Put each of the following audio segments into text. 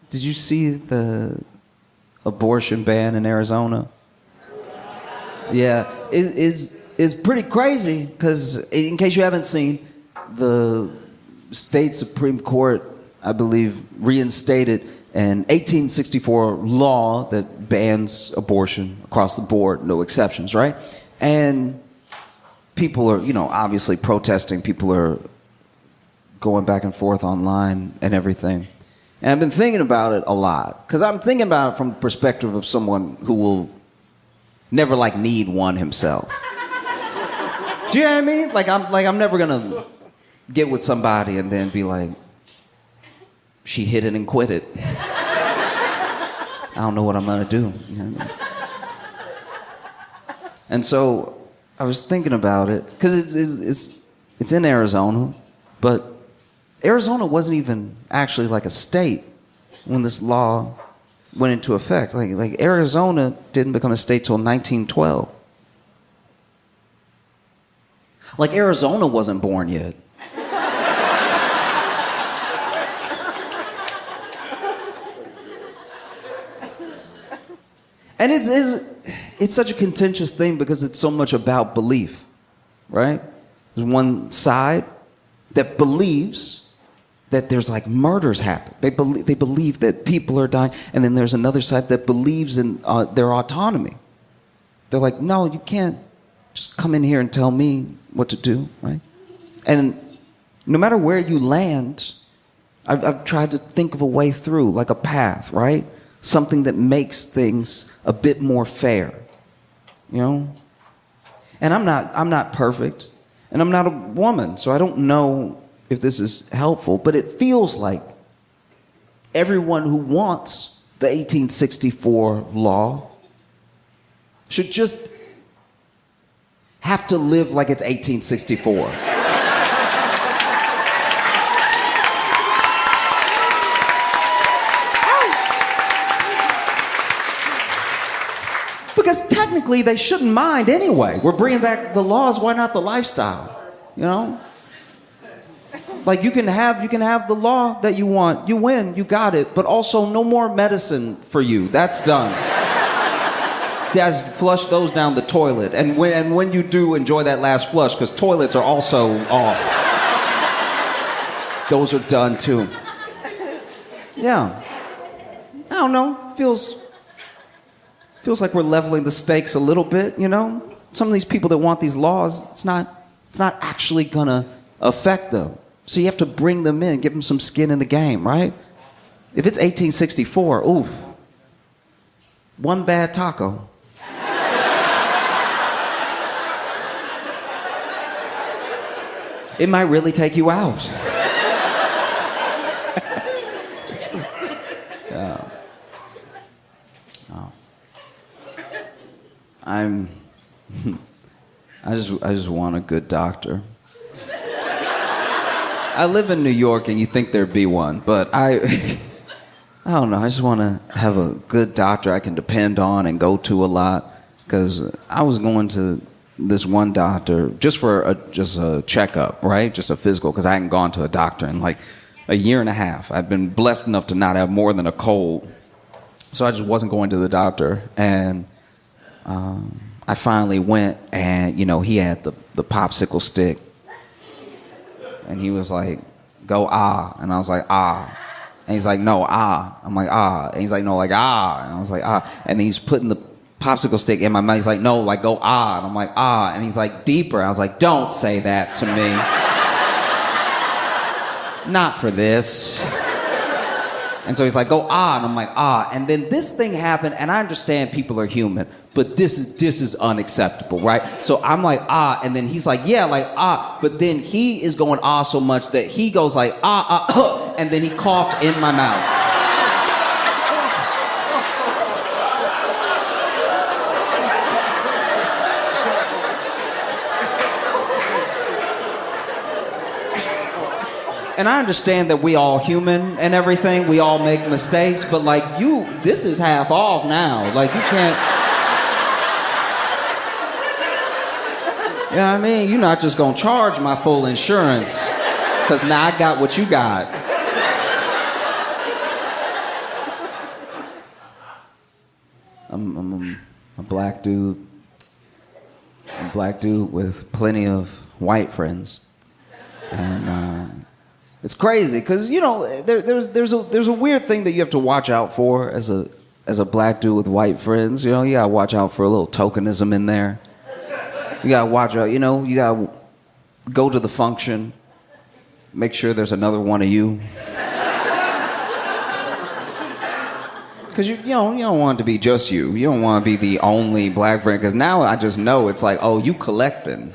Did you see the abortion ban in Arizona? Yeah, it's pretty crazy because, in case you haven't seen, the state Supreme Court, I believe, reinstated an 1864 law that bans abortion across the board, no exceptions, right? And people are, obviously protesting. People are going back and forth online and everything. And I've been thinking about it a lot because I'm thinking about it from the perspective of someone who will never need one himself. Do you know what I mean? I'm never gonna get with somebody and then be like, she hit it and quit it. I don't know what I'm gonna do. You know what I mean? And so I was thinking about it because it's in Arizona, but Arizona wasn't even actually a state when this law went into effect. Like Arizona didn't become a state till 1912. Arizona wasn't born yet. And it's such a contentious thing because it's so much about belief, right? There's one side that believes that there's murders happen. They believe that people are dying, and then there's another side that believes in their autonomy. They're like, no, you can't just come in here and tell me what to do, right? And no matter where you land, I've tried to think of a way through, like a path, right? Something that makes things a bit more fair, And I'm not perfect, and I'm not a woman, so I don't know if this is helpful, but it feels like everyone who wants the 1864 law should just have to live like it's 1864. Because technically they shouldn't mind anyway. We're bringing back the laws, why not the lifestyle? You can have the law that you want. You win, you got it. But also no more medicine for you. That's done. Just flush those down the toilet. And when you do, enjoy that last flush, because toilets are also off. Those are done too. Yeah. I don't know. Feels like we're leveling the stakes a little bit, Some of these people that want these laws, it's not actually gonna affect them. So you have to bring them in, give them some skin in the game, right? If it's 1864, oof. One bad taco. It might really take you out. Yeah. Oh. I just want a good doctor. I live in New York, and you think there'd be one, but I don't know. I just want to have a good doctor I can depend on and go to a lot. Because I was going to this one doctor just for a checkup, right? Just a physical, because I hadn't gone to a doctor in a year and a half. I've been blessed enough to not have more than a cold, so I just wasn't going to the doctor. And I finally went, and he had the popsicle stick. And he was like, go ah. And I was like, ah. And he's like, no, ah. I'm like, ah. And he's like, no, ah. And I was like, ah. And he's putting the popsicle stick in my mouth. He's like, no, go ah. And I'm like, ah. And he's like, deeper. I was like, don't say that to me. Not for this. And so he's like, go ah. And I'm like, ah. And then this thing happened, and I understand people are human, but this is unacceptable, right? So I'm like, ah. And then he's like, yeah, ah. But then he is going ah so much that he goes ah, and then he coughed in my mouth. And I understand that we all human and everything. We all make mistakes, but this is half off now. You can't. You know what I mean? You're not just gonna charge my full insurance, because now I got what you got. I'm a black dude. A black dude with plenty of white friends. And it's crazy because, you know, there's a weird thing that you have to watch out for as a black dude with white friends. You know, you gotta watch out for a little tokenism in there. You gotta watch out, you know, you gotta go to the function, make sure there's another one of you. Because you don't want it to be just you. You don't want to be the only black friend. Because now I just know it's like, oh, you collecting.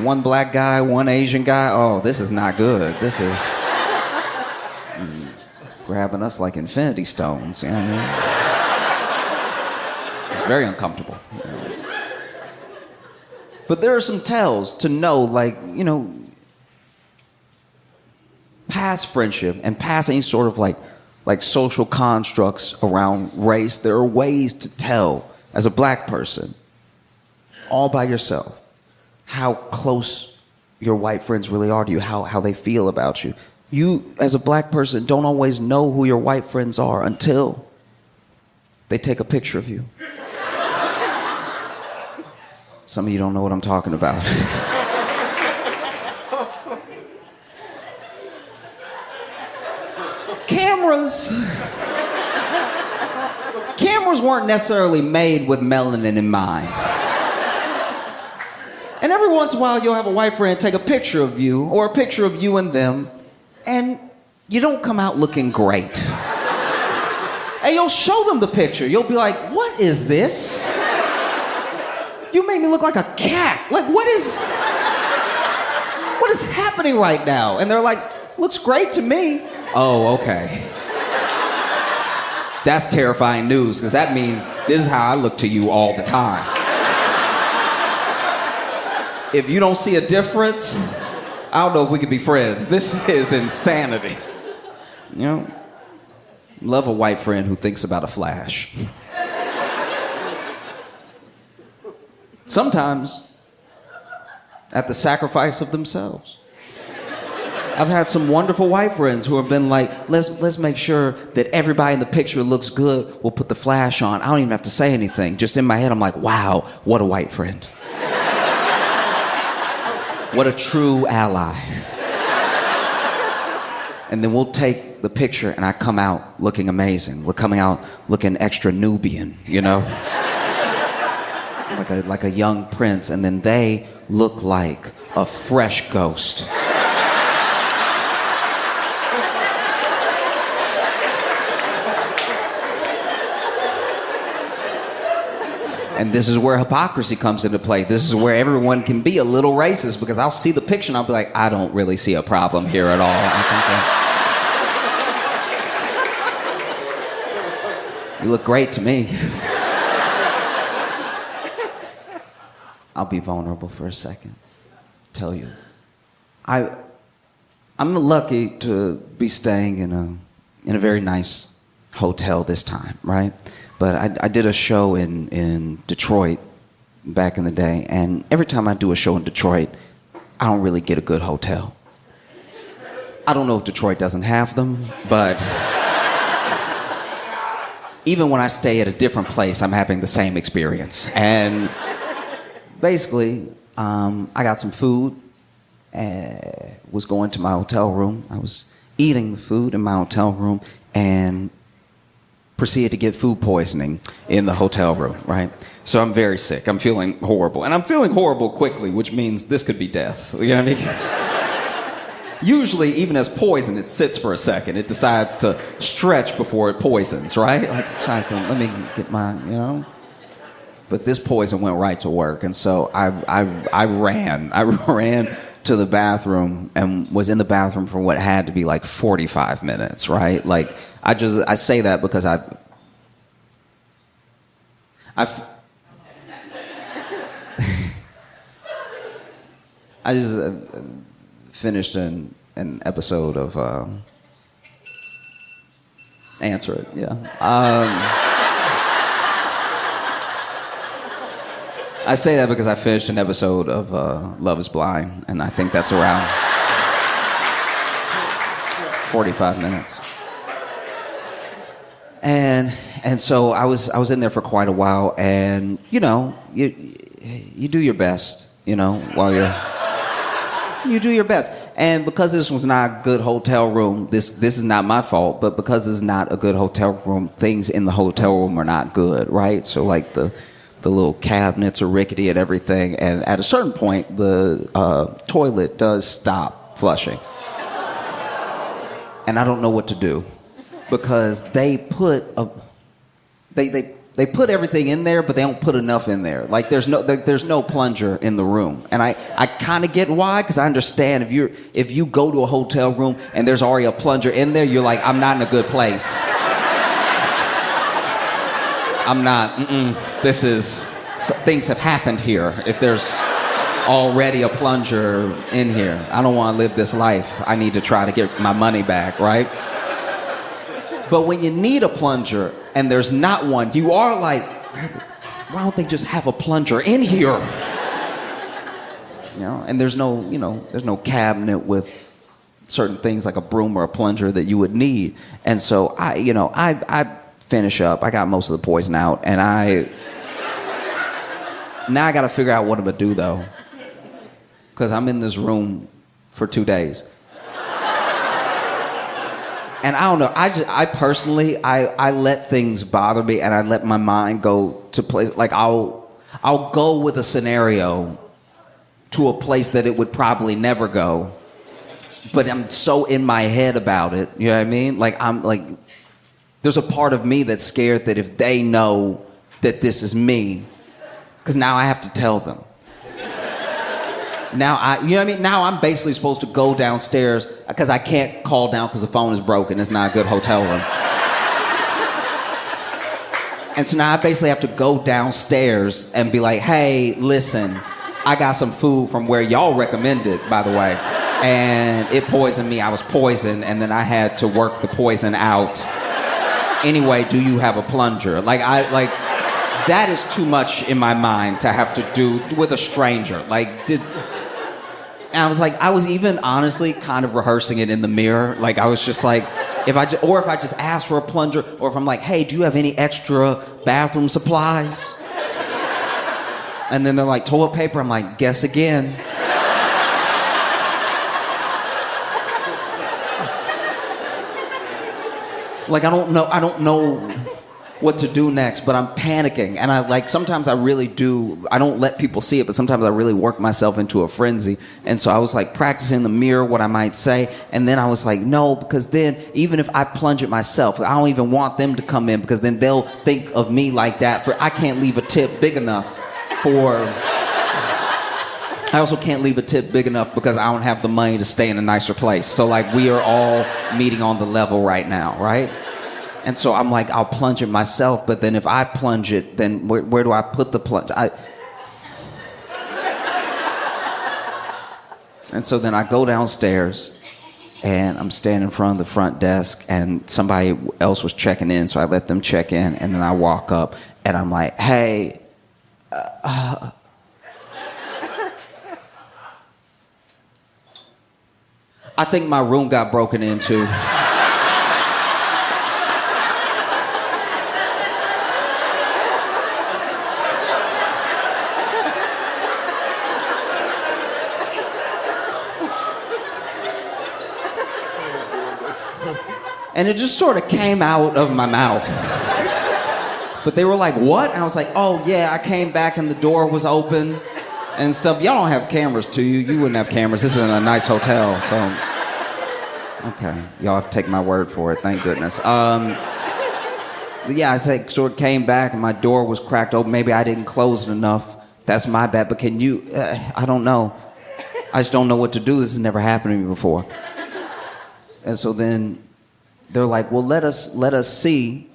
One black guy, one Asian guy. Oh, this is not good. This is grabbing us like infinity stones. You know what I mean? It's very uncomfortable. You know? But there are some tells to know, like, you know, past friendship and past any sort of like social constructs around race. There are ways to tell as a black person, all by yourself, how close your white friends really are to you, how they feel about you. You, as a black person, don't always know who your white friends are until they take a picture of you. Some of you don't know what I'm talking about. Cameras weren't necessarily made with melanin in mind. And every once in a while, you'll have a white friend take a picture of you or a picture of you and them, and you don't come out looking great. And you'll show them the picture. You'll be like, what is this? You made me look like a cat. Like, what is happening right now? And they're like, looks great to me. Oh, okay. That's terrifying news, because that means this is how I look to you all the time. If you don't see a difference, I don't know if we could be friends. This is insanity. You know, love a white friend who thinks about a flash. Sometimes at the sacrifice of themselves. I've had some wonderful white friends who have been like, let's make sure that everybody in the picture looks good. We'll put the flash on. I don't even have to say anything. Just in my head, I'm like, wow, what a white friend. What a true ally. And then we'll take the picture and I come out looking amazing. We're coming out looking extra Nubian, you know? Like a young prince, and then they look like a fresh ghost. And this is where hypocrisy comes into play. This is where everyone can be a little racist, because I'll see the picture and I'll be like, I don't really see a problem here at all. You look great to me. I'll be vulnerable for a second. Tell you. I'm lucky to be staying in a very nice hotel this time, right? But I did a show in Detroit back in the day, and every time I do a show in Detroit, I don't really get a good hotel. I don't know if Detroit doesn't have them, but even when I stay at a different place, I'm having the same experience. And basically, I got some food, was going to my hotel room. I was eating the food in my hotel room, and proceeded to get food poisoning in the hotel room, right? So I'm very sick. I'm feeling horrible. And I'm feeling horrible quickly, which means this could be death. You know what I mean? Usually, even as poison, it sits for a second. It decides to stretch before it poisons, right? Like, let me get my, you know? But this poison went right to work. And so I ran to the bathroom and was in the bathroom for what had to be like 45 minutes, right? Like, I say that because I just finished an episode of Answer It, yeah. I say that because I finished an episode of Love is Blind, and I think that's around 45 minutes. And And so I was in there for quite a while, and you do your best, while you do your best. And because this was not a good hotel room, this is not my fault, but because it's not a good hotel room, things in the hotel room are not good, right? So like the little cabinets are rickety and everything, and at a certain point, the toilet does stop flushing. And I don't know what to do, because they put they put everything in there, but they don't put enough in there. Like there's no plunger in the room, and I kind of get why, because I understand if you go to a hotel room and there's already a plunger in there, you're like, I'm not in a good place. I'm not. Things have happened here. If there's already a plunger in here, I don't want to live this life. I need to try to get my money back, right? But when you need a plunger and there's not one, you are like, why don't they just have a plunger in here? And there's no cabinet with certain things like a broom or a plunger that you would need. And so I finish up. I got most of the poison out, and now I got to figure out what I'm gonna do though, because I'm in this room for 2 days. And I don't know, I personally let things bother me, and I let my mind go to place, like I'll go with a scenario to a place that it would probably never go, but I'm so in my head about it, you know what I mean? Like there's a part of me that's scared that if they know that this is me, because now I have to tell them. Now Now I'm basically supposed to go downstairs because I can't call down because the phone is broken. It's not a good hotel room. And so now I basically have to go downstairs and be like, hey, listen, I got some food from where y'all recommended, by the way, and it poisoned me. I was poisoned, and then I had to work the poison out. Anyway, do you have a plunger? That is too much in my mind to have to do with a stranger. And I was even honestly kind of rehearsing it in the mirror. Like I was just like, if I just ask for a plunger, or if I'm like, hey, do you have any extra bathroom supplies? And then they're like, toilet paper. I'm like, guess again. Like I don't know what to do next, but I'm panicking, and sometimes I really do. I don't let people see it, but sometimes I really work myself into a frenzy. And so I was like practicing in the mirror what I might say, and then I was like, no, because then even if I plunge it myself, I don't even want them to come in, because then they'll think of me like that. I can't leave a tip big enough for. I also can't leave a tip big enough because I don't have the money to stay in a nicer place. So we are all meeting on the level right now, right? And so I'm like, I'll plunge it myself, but then if I plunge it, then where do I put the plunge? And so then I go downstairs, and I'm standing in front of the front desk, and somebody else was checking in, so I let them check in, and then I walk up, and I'm like, hey, I think my room got broken into. And it just sort of came out of my mouth. But they were like, what? And I was like, oh yeah, I came back and the door was open and stuff. Y'all don't have cameras, do you? You wouldn't have cameras. This is in a nice hotel, so. Okay, y'all have to take my word for it, thank goodness. Yeah, I sort of came back and my door was cracked open. Maybe I didn't close it enough. That's my bad, but can you, I don't know. I just don't know what to do. This has never happened to me before. And so then they're like, well, let us see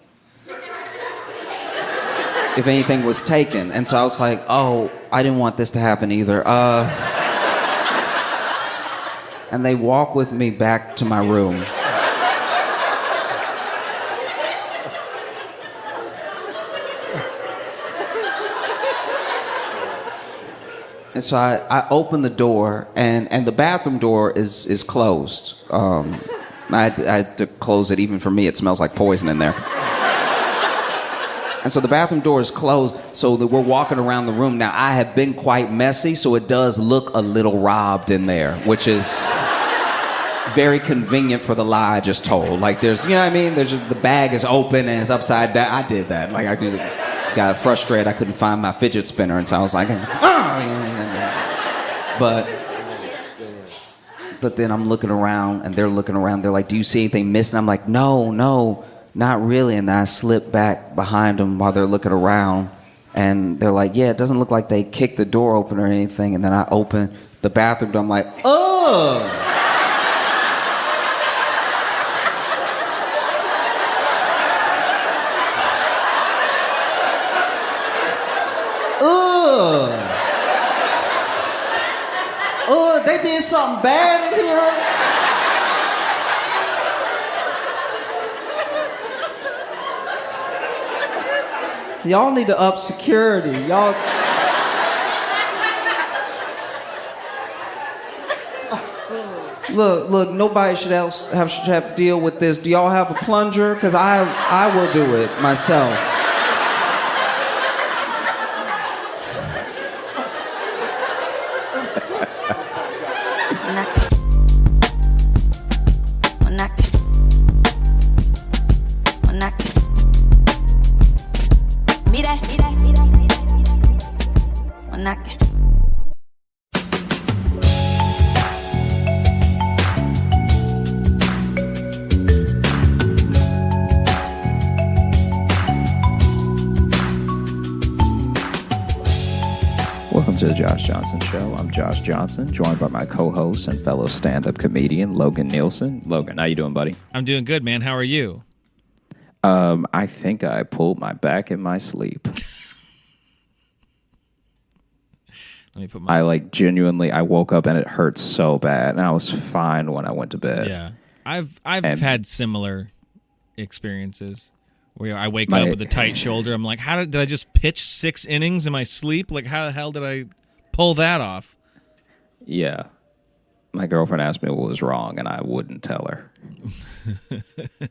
if anything was taken. And so I was like, oh, I didn't want this to happen either. And they walk with me back to my room. And so I open the door, and the bathroom door is closed. I had to close it. Even for me, it smells like poison in there. And so the bathroom door is closed, so that we're walking around the room. Now, I have been quite messy, so it does look a little robbed in there, which is very convenient for the lie I just told. Like, there's, you know what I mean? There's just, the bag is open and it's upside down. I did that. Like, I just got frustrated. I couldn't find my fidget spinner, and so I was like, But then I'm looking around, and they're looking around. They're like, do you see anything missing? I'm like, no, not really. And I slip back behind them while they're looking around. And they're like, yeah, it doesn't look like they kicked the door open or anything. And then I open the bathroom door. I'm like, oh! They did something bad in here. Y'all need to up security. Y'all. Look. Nobody should have to deal with this. Do y'all have a plunger? Because I will do it myself. Welcome to the Josh Johnson Show. I'm Josh Johnson, joined by my co-host and fellow stand-up comedian, Logan Nielsen. Logan, how you doing, buddy? I'm doing good, man. How are you? I think I pulled my back in my sleep. Let me put my... genuinely, I woke up and it hurt so bad, and I was fine when I went to bed. Yeah. I've had similar experiences where I wake up with a tight shoulder. I'm like, did I just pitch 6 innings in my sleep? Like, how the hell did I pull that off? Yeah. My girlfriend asked me what was wrong, and I wouldn't tell her.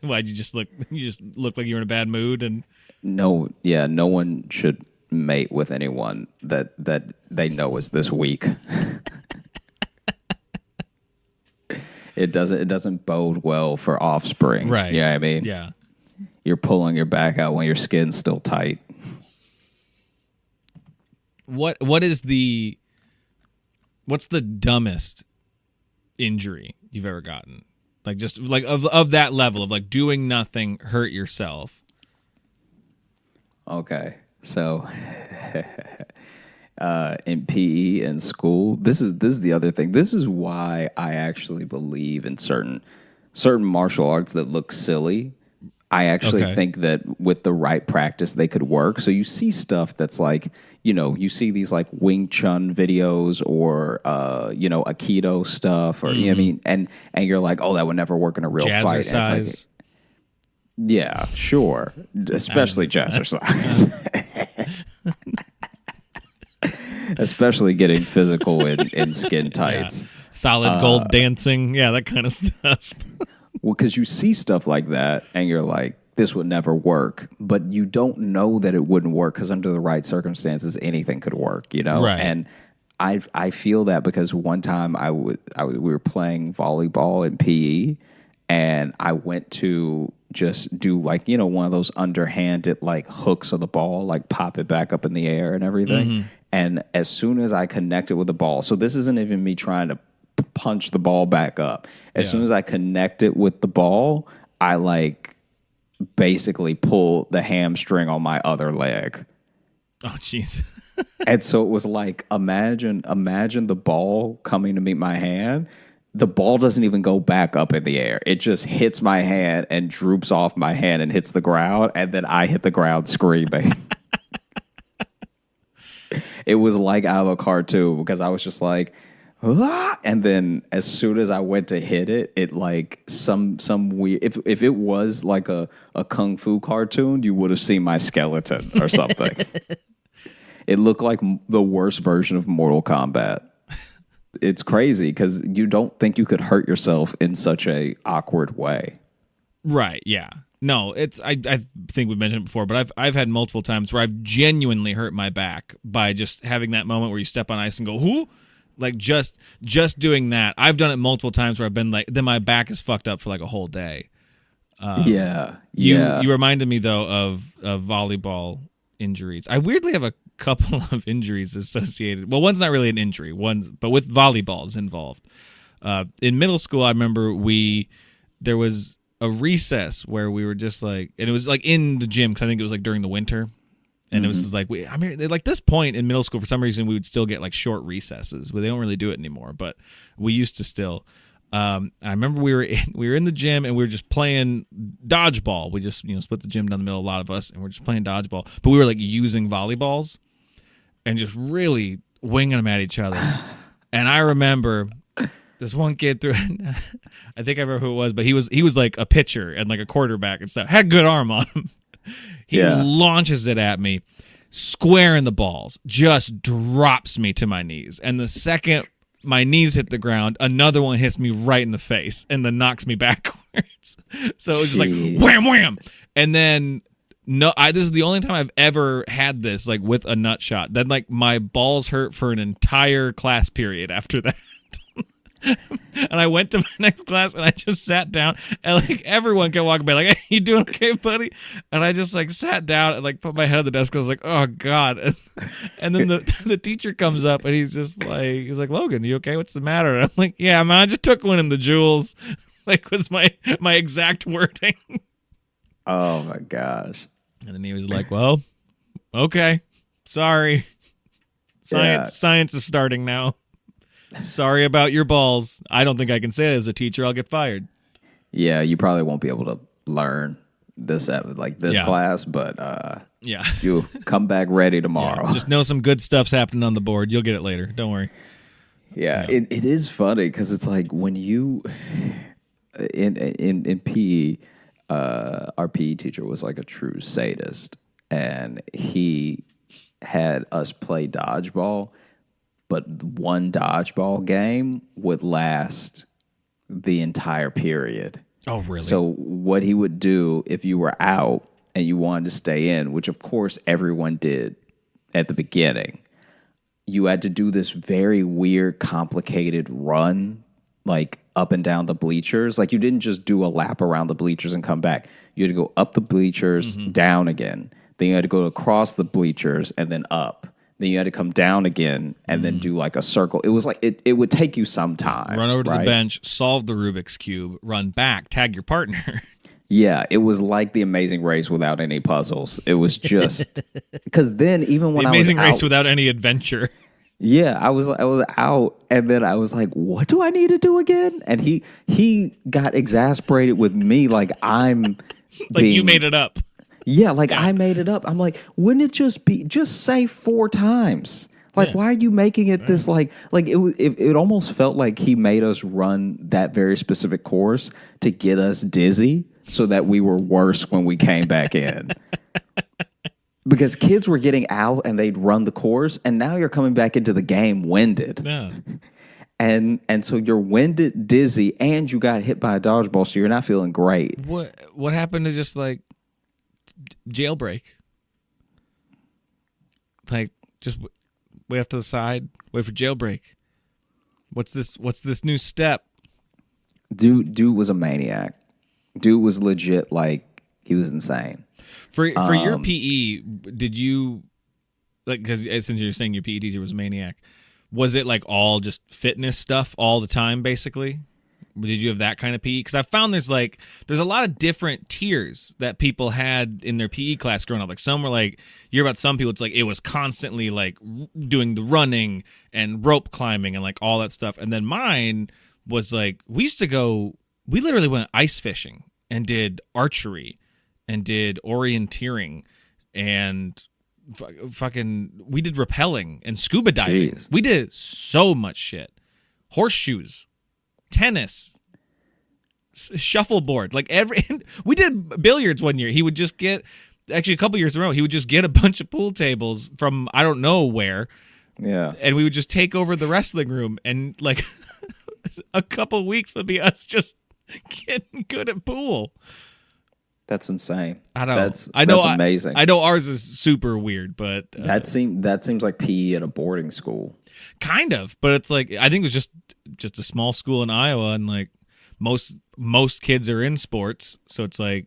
Why'd you just look? You just looked like you were in a bad mood, and no one should mate with anyone that they know is this weak. It doesn't bode well for offspring. Right. You know what I mean? Yeah. You're pulling your back out when your skin's still tight. What's the dumbest injury you've ever gotten? Like, just like of that level of like doing nothing, hurt yourself. Okay. So in PE in school, this is the other thing. This is why I actually believe in certain martial arts that look silly. I actually think that with the right practice, they could work. So you see stuff that's like, you see these like Wing Chun videos or, Aikido stuff or, you know what I mean? And you're like, oh, that would never work in a real fight. Jazzercise. It's like, yeah, sure. Especially jazzercise. Especially getting physical in skin tights. Yeah. Solid gold dancing. Yeah, that kind of stuff. Well, because you see stuff like that, and you're like, this would never work. But you don't know that it wouldn't work, because under the right circumstances, anything could work, Right. And I feel that because one time we were playing volleyball in PE, and I went to just do like, one of those underhanded like hooks of the ball, like pop it back up in the air and everything. Mm-hmm. And as soon as I connected with the ball, so this isn't even me trying to punch the ball back up. As soon as I connected with the ball, I like basically pulled the hamstring on my other leg. Oh, jeez. And so it was like, imagine the ball coming to meet my hand. The ball doesn't even go back up in the air. It just hits my hand and droops off my hand and hits the ground, and then I hit the ground screaming. It was like out of a cartoon, because I was just like, ah! And then as soon as I went to hit it, it like some weird. If it was like a kung fu cartoon, you would have seen my skeleton or something. It looked like the worst version of Mortal Kombat. It's crazy because you don't think you could hurt yourself in such a awkward way. Right. Yeah. No, it's I think we've mentioned it before, but I've had multiple times where I've genuinely hurt my back by just having that moment where you step on ice and go, "Whoo!" Like just doing that. I've done it multiple times where I've been like, then my back is fucked up for like a whole day. Yeah. You reminded me though of volleyball injuries. I weirdly have a couple of injuries associated. Well, one's not really an injury, but with volleyballs involved. In middle school, I remember there was a recess where we were just like, and it was like in the gym because I think it was like during the winter, and it was just like like this point in middle school for some reason we would still get like short recesses, but they don't really do it anymore. But we used to still. I remember we were in the gym and we were just playing dodgeball. We just split the gym down the middle, a lot of us, and we're just playing dodgeball. But we were like using volleyballs and just really winging them at each other. And I remember this one kid threw. I think I remember who it was, but he was like a pitcher and like a quarterback and stuff. Had a good arm on him. He launches it at me, square in the balls, just drops me to my knees. And the second my knees hit the ground, another one hits me right in the face and then knocks me backwards. So it was just like wham, wham. And then this is the only time I've ever had this like with a nut shot. Then like my balls hurt for an entire class period after that. And I went to my next class and I just sat down and like everyone kept walking by like, "Hey, you doing okay, buddy?" And I just like sat down and like put my head on the desk. I was like, "Oh God!" And then the teacher comes up and he's like, "Logan, you okay? What's the matter?" And I'm like, "Yeah, man, I just took one in the jewels." Like was my exact wording. Oh my gosh! And then he was like, "Well, okay, sorry. Science is starting now. Sorry about your balls. I don't think I can say it as a teacher. I'll get fired." Yeah, you probably won't be able to learn this at like this class, but you come back ready tomorrow. Yeah, just know some good stuff's happening on the board. You'll get it later. Don't worry. Yeah. It is funny because it's like when you in PE, our PE teacher was like a true sadist, and he had us play dodgeball. But one dodgeball game would last the entire period. Oh, really? So what he would do if you were out and you wanted to stay in, which of course everyone did at the beginning, you had to do this very weird, complicated run, like up and down the bleachers. Like you didn't just do a lap around the bleachers and come back. You had to go up the bleachers, down again. Then you had to go across the bleachers and then up. Then you had to come down again and then do like a circle. It was like it would take you some time. Run over to the bench, solve the Rubik's Cube, run back, tag your partner. Yeah, it was like the Amazing Race without any puzzles. It was just because then even when the I was Amazing Race out, without any adventure. Yeah, I was out, and then I was like, "What do I need to do again?" And he got exasperated with me, like I'm like you made it up. Yeah, like I made it up. I'm like, wouldn't it just say 4 times? Like, why are you making it this like it almost felt like he made us run that very specific course to get us dizzy so that we were worse when we came back in. Because kids were getting out and they'd run the course, and now you're coming back into the game winded. Yeah. And so you're winded, dizzy, and you got hit by a dodgeball, so you're not feeling great. What happened to just like jailbreak? Like just way off to the side, wait for jailbreak. What's this new step? Dude was a maniac. Dude was legit, like he was insane. For your PE, did you like, because since you're saying your PE teacher was a maniac, was it like all just fitness stuff all the time basically? Did you have that kind of PE? Because I found there's a lot of different tiers that people had in their PE class growing up. Like some were like, you hear about some people, it's like it was constantly like doing the running and rope climbing and like all that stuff. And then mine was like, we literally went ice fishing and did archery and did orienteering and we did rappelling and scuba diving. Jeez. We did so much shit. Horseshoes. Tennis, shuffleboard, like we did billiards one year. He would just get, actually a couple years in a row, he would just get a bunch of pool tables from I don't know where. Yeah. And we would just take over the wrestling room, and like a couple weeks would be us just getting good at pool. That's insane. I know. That's amazing. I know ours is super weird, but that seems like PE at a boarding school. Kind of, but it's like I think it was just a small school in Iowa, and like most kids are in sports, so it's like,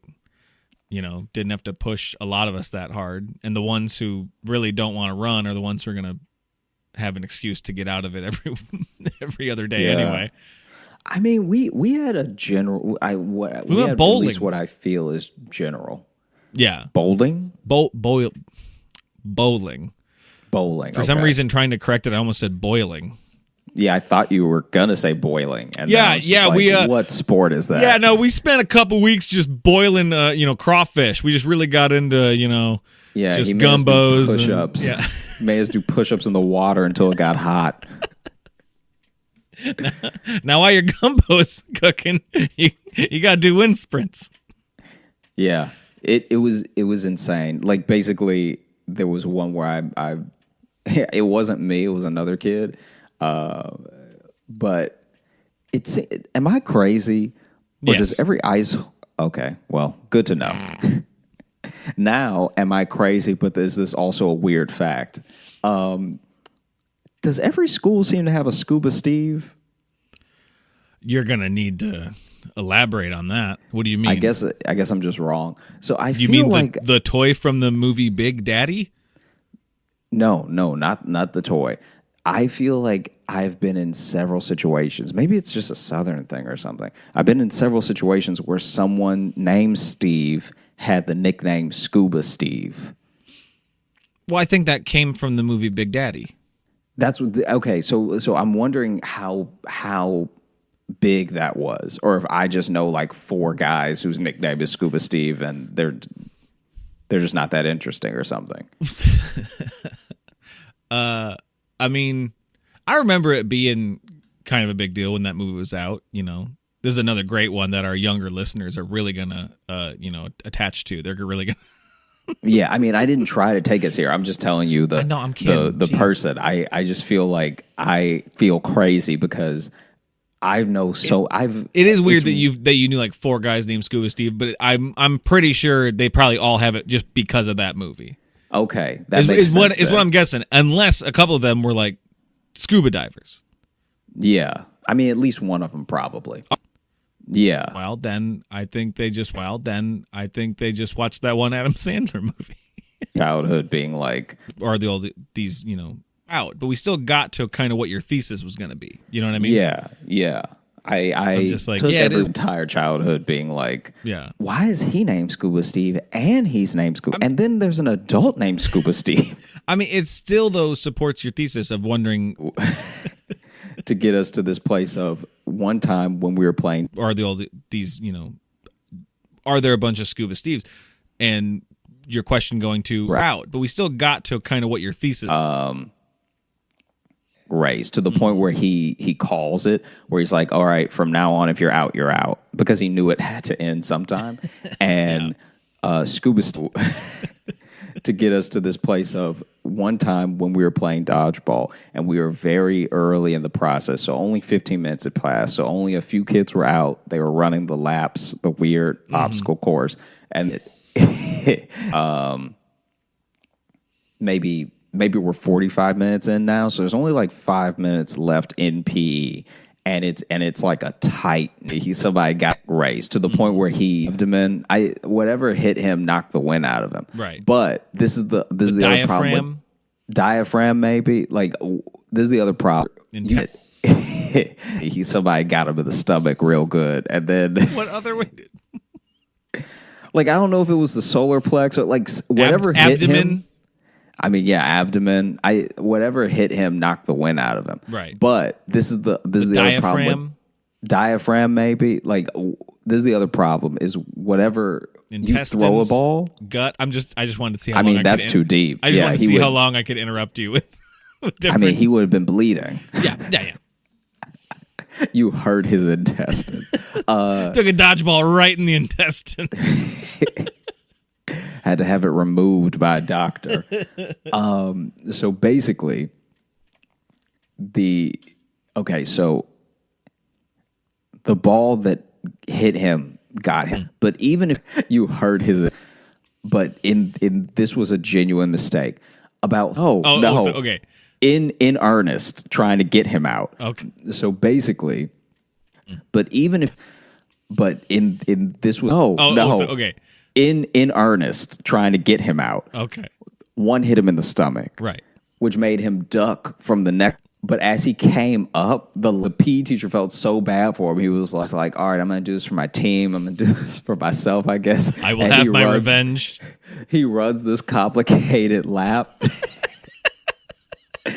didn't have to push a lot of us that hard, and the ones who really don't want to run are the ones who are gonna have an excuse to get out of it every other day anyway. I mean, we had a general. We went had bowling. At least what I feel is general. Yeah, Bowling. Bowling. For some okay. reason, trying to correct it, I almost said boiling. Yeah, I thought you were gonna say boiling. And Yeah, what sport is that? Yeah, no, we spent a couple weeks just boiling, crawfish. We just really got into, just gumbos, push-ups. Yeah, made us do push-ups in the water until it got hot. Now while your gumbo's cooking, you got to do wind sprints. Yeah, it was insane. Like basically, there was one where I it wasn't me, it was another kid. But am I crazy? Or yes. Does every ice? Okay, well, good to know. Now, am I crazy? But is this also a weird fact? Does every school seem to have a Scuba Steve? You're gonna need to elaborate on that. What do you mean? I guess I'm just wrong. So you feel mean like the toy from the movie Big Daddy? No, not the toy. I feel like I've been in several situations. Maybe it's just a Southern thing or something. I've been in several situations where someone named Steve had the nickname Scuba Steve. Well, I think that came from the movie Big Daddy. That's what. Okay, so I'm wondering how big that was, or if I just know like 4 guys whose nickname is Scuba Steve, and they're just not that interesting or something. I mean, I remember it being kind of a big deal when that movie was out. This is another great one that our younger listeners are really gonna, attach to. They're really gonna. Yeah, I mean, I didn't try to take us here. I'm just telling you I'm kidding. the person. I just feel like I feel crazy because I know so I've. It is weird that you knew like 4 guys named Scuba Steve, but I'm pretty sure they probably all have it just because of that movie. Okay, that makes sense. Is what I'm guessing, unless a couple of them were like scuba divers. Yeah, I mean, at least one of them probably. Yeah. Well, then I think they just watched that one Adam Sandler movie. Childhood being like, or these out, but we still got to kind of what your thesis was going to be. You know what I mean? Yeah. I just like, took every entire childhood being like, why is he named Scuba Steve and he's named Scuba, and then there's an adult named Scuba Steve. I mean, it still though supports your thesis of wondering to get us to this place of one time when we were playing, are there a bunch of Scuba Steves, and your question going to out, but we still got to kind of what your thesis. Race to the point where he calls it, where he's like, all right, from now on, if you're out, because he knew it had to end sometime. And Scuba to get us to this place of one time when we were playing dodgeball, and we were very early in the process, so only 15 minutes had passed, so only a few kids were out. They were running the laps, the weird obstacle course, and maybe we're 45 minutes in now, so there's only like 5 minutes left in PE, and it's like a tight. Somebody got raced to the point where abdomen, whatever hit him knocked the wind out of him. Right. But this is the other problem. Diaphragm, maybe. Like this is the other problem. Somebody got him in the stomach real good, and then what other way? Like I don't know if it was the solar plex or like whatever hit abdomen. Him. I mean, yeah, abdomen. Whatever hit him knocked the wind out of him. Right. But this is the other problem. Diaphragm, maybe. Like this is the other problem is whatever intestines, you throw a ball, gut. I just wanted to see how. I long mean, that's too deep. I just wanted to see how long I could interrupt you with. I mean, he would have been bleeding. Yeah. You hurt his intestines. Took a dodgeball right in the intestines. Had to have it removed by a doctor. So basically, so the ball that hit him got him. But even if you heard his, but in this was a genuine mistake about okay. in earnest trying to get him out. Okay. So basically, but even if, but in this was okay. In earnest trying to get him out. Okay. One hit him in the stomach. Right. Which made him duck from the neck. But as he came up, the PE teacher felt so bad for him. He was like, all right, I'm going to do this for my team. I'm going to do this for myself, I guess. I will have my revenge. He runs this complicated lap.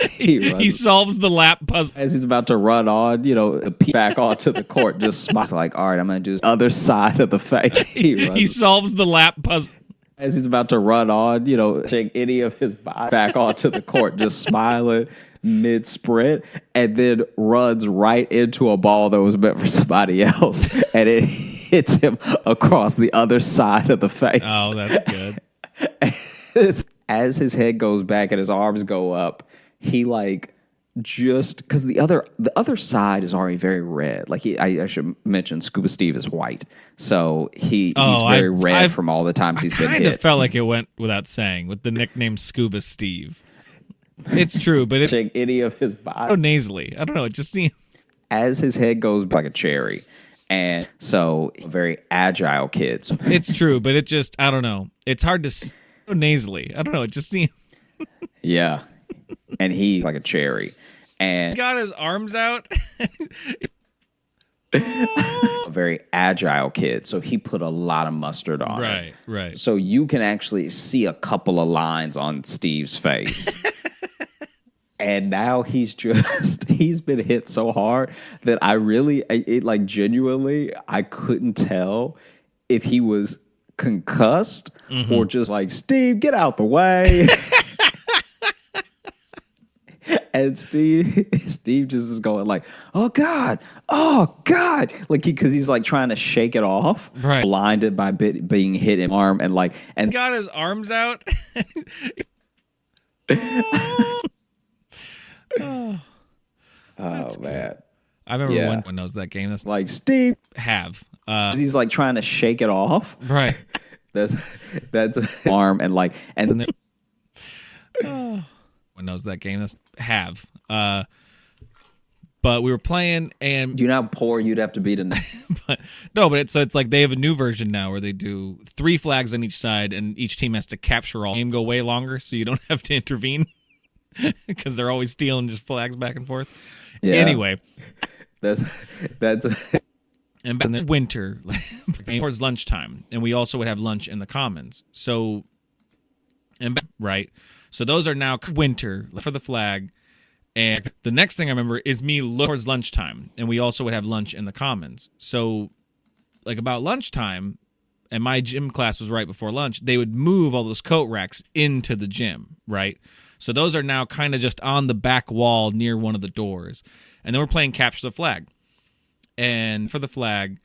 He solves the lap puzzle. As he's about to run on, the PE back onto the court, just smiles like, all right, I'm going to do this other side of the face. He solves the lap puzzle. As he's about to run on, shake any of his body back onto the court, just smiling mid-sprint, and then runs right into a ball that was meant for somebody else, and it hits him across the other side of the face. Oh, that's good. As his head goes back and his arms go up, he just because the other side is already very red. I should mention Scuba Steve is white, so he's very red from all the times he's been hit. I kind of felt like it went without saying with the nickname Scuba Steve. It's true, but shake any of his body. So nasally. I don't know. It just seems as his head goes like a cherry, and so a very agile kid. So it's true, but it just I don't know. It's hard to so nasally. I don't know. It just seems yeah, and he like a cherry, and he got his arms out. A very agile kid, so he put a lot of mustard on it. Right. So you can actually see a couple of lines on Steve's face. And now he's been hit so hard that genuinely, I couldn't tell if he was concussed or just like, Steve, get out the way. And Steve just is going like, oh God, because he's like trying to shake it off, right? Blinded by being hit in the arm and got his arms out. Oh man, I remember one knows that game. That's like Steve he's like trying to shake it off, right? That's arm and then one knows that game. That's but we were playing and you know how poor you'd have to be to but it's like they have a new version now where they do 3 flags on each side and each team has to capture all. Game go way longer so you don't have to intervene. Because they're always stealing just flags back and forth. Yeah. Anyway, that's and in the winter towards lunchtime, and we also would have lunch in the commons. So, right, so those are now winter for the flag. And the next thing I remember is me towards lunchtime, and we also would have lunch in the commons. So, like about lunchtime, and my gym class was right before lunch. They would move all those coat racks into the gym, right. So those are now kind of just on the back wall near one of the doors. And then we're playing Capture the Flag. And for the flag.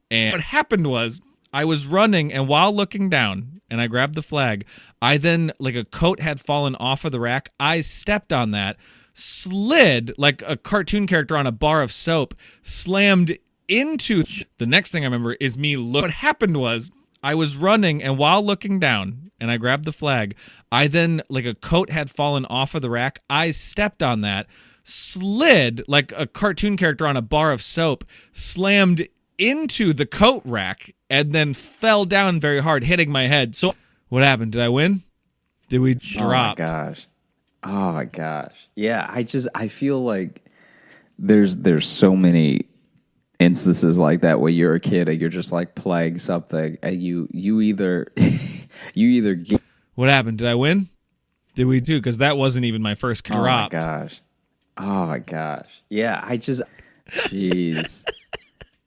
And what happened was I was running, and while looking down, and I grabbed the flag, I then, like a coat had fallen off of the rack. I stepped on that, slid like a cartoon character on a bar of soap, slammed into. The next thing I remember is me. What happened was I was running, and while looking down, and I grabbed the flag, I then, like a coat had fallen off of the rack. I stepped on that, slid like a cartoon character on a bar of soap, slammed into the coat rack, and then fell down very hard, hitting my head. So what happened? Did I win? Did we drop? Oh my gosh. Yeah, I feel like there's so many instances like that where you're a kid and you're just like playing something and you either get. What happened? Did I win? Did we do? Because that wasn't even my first drop. Oh my gosh. Yeah, jeez.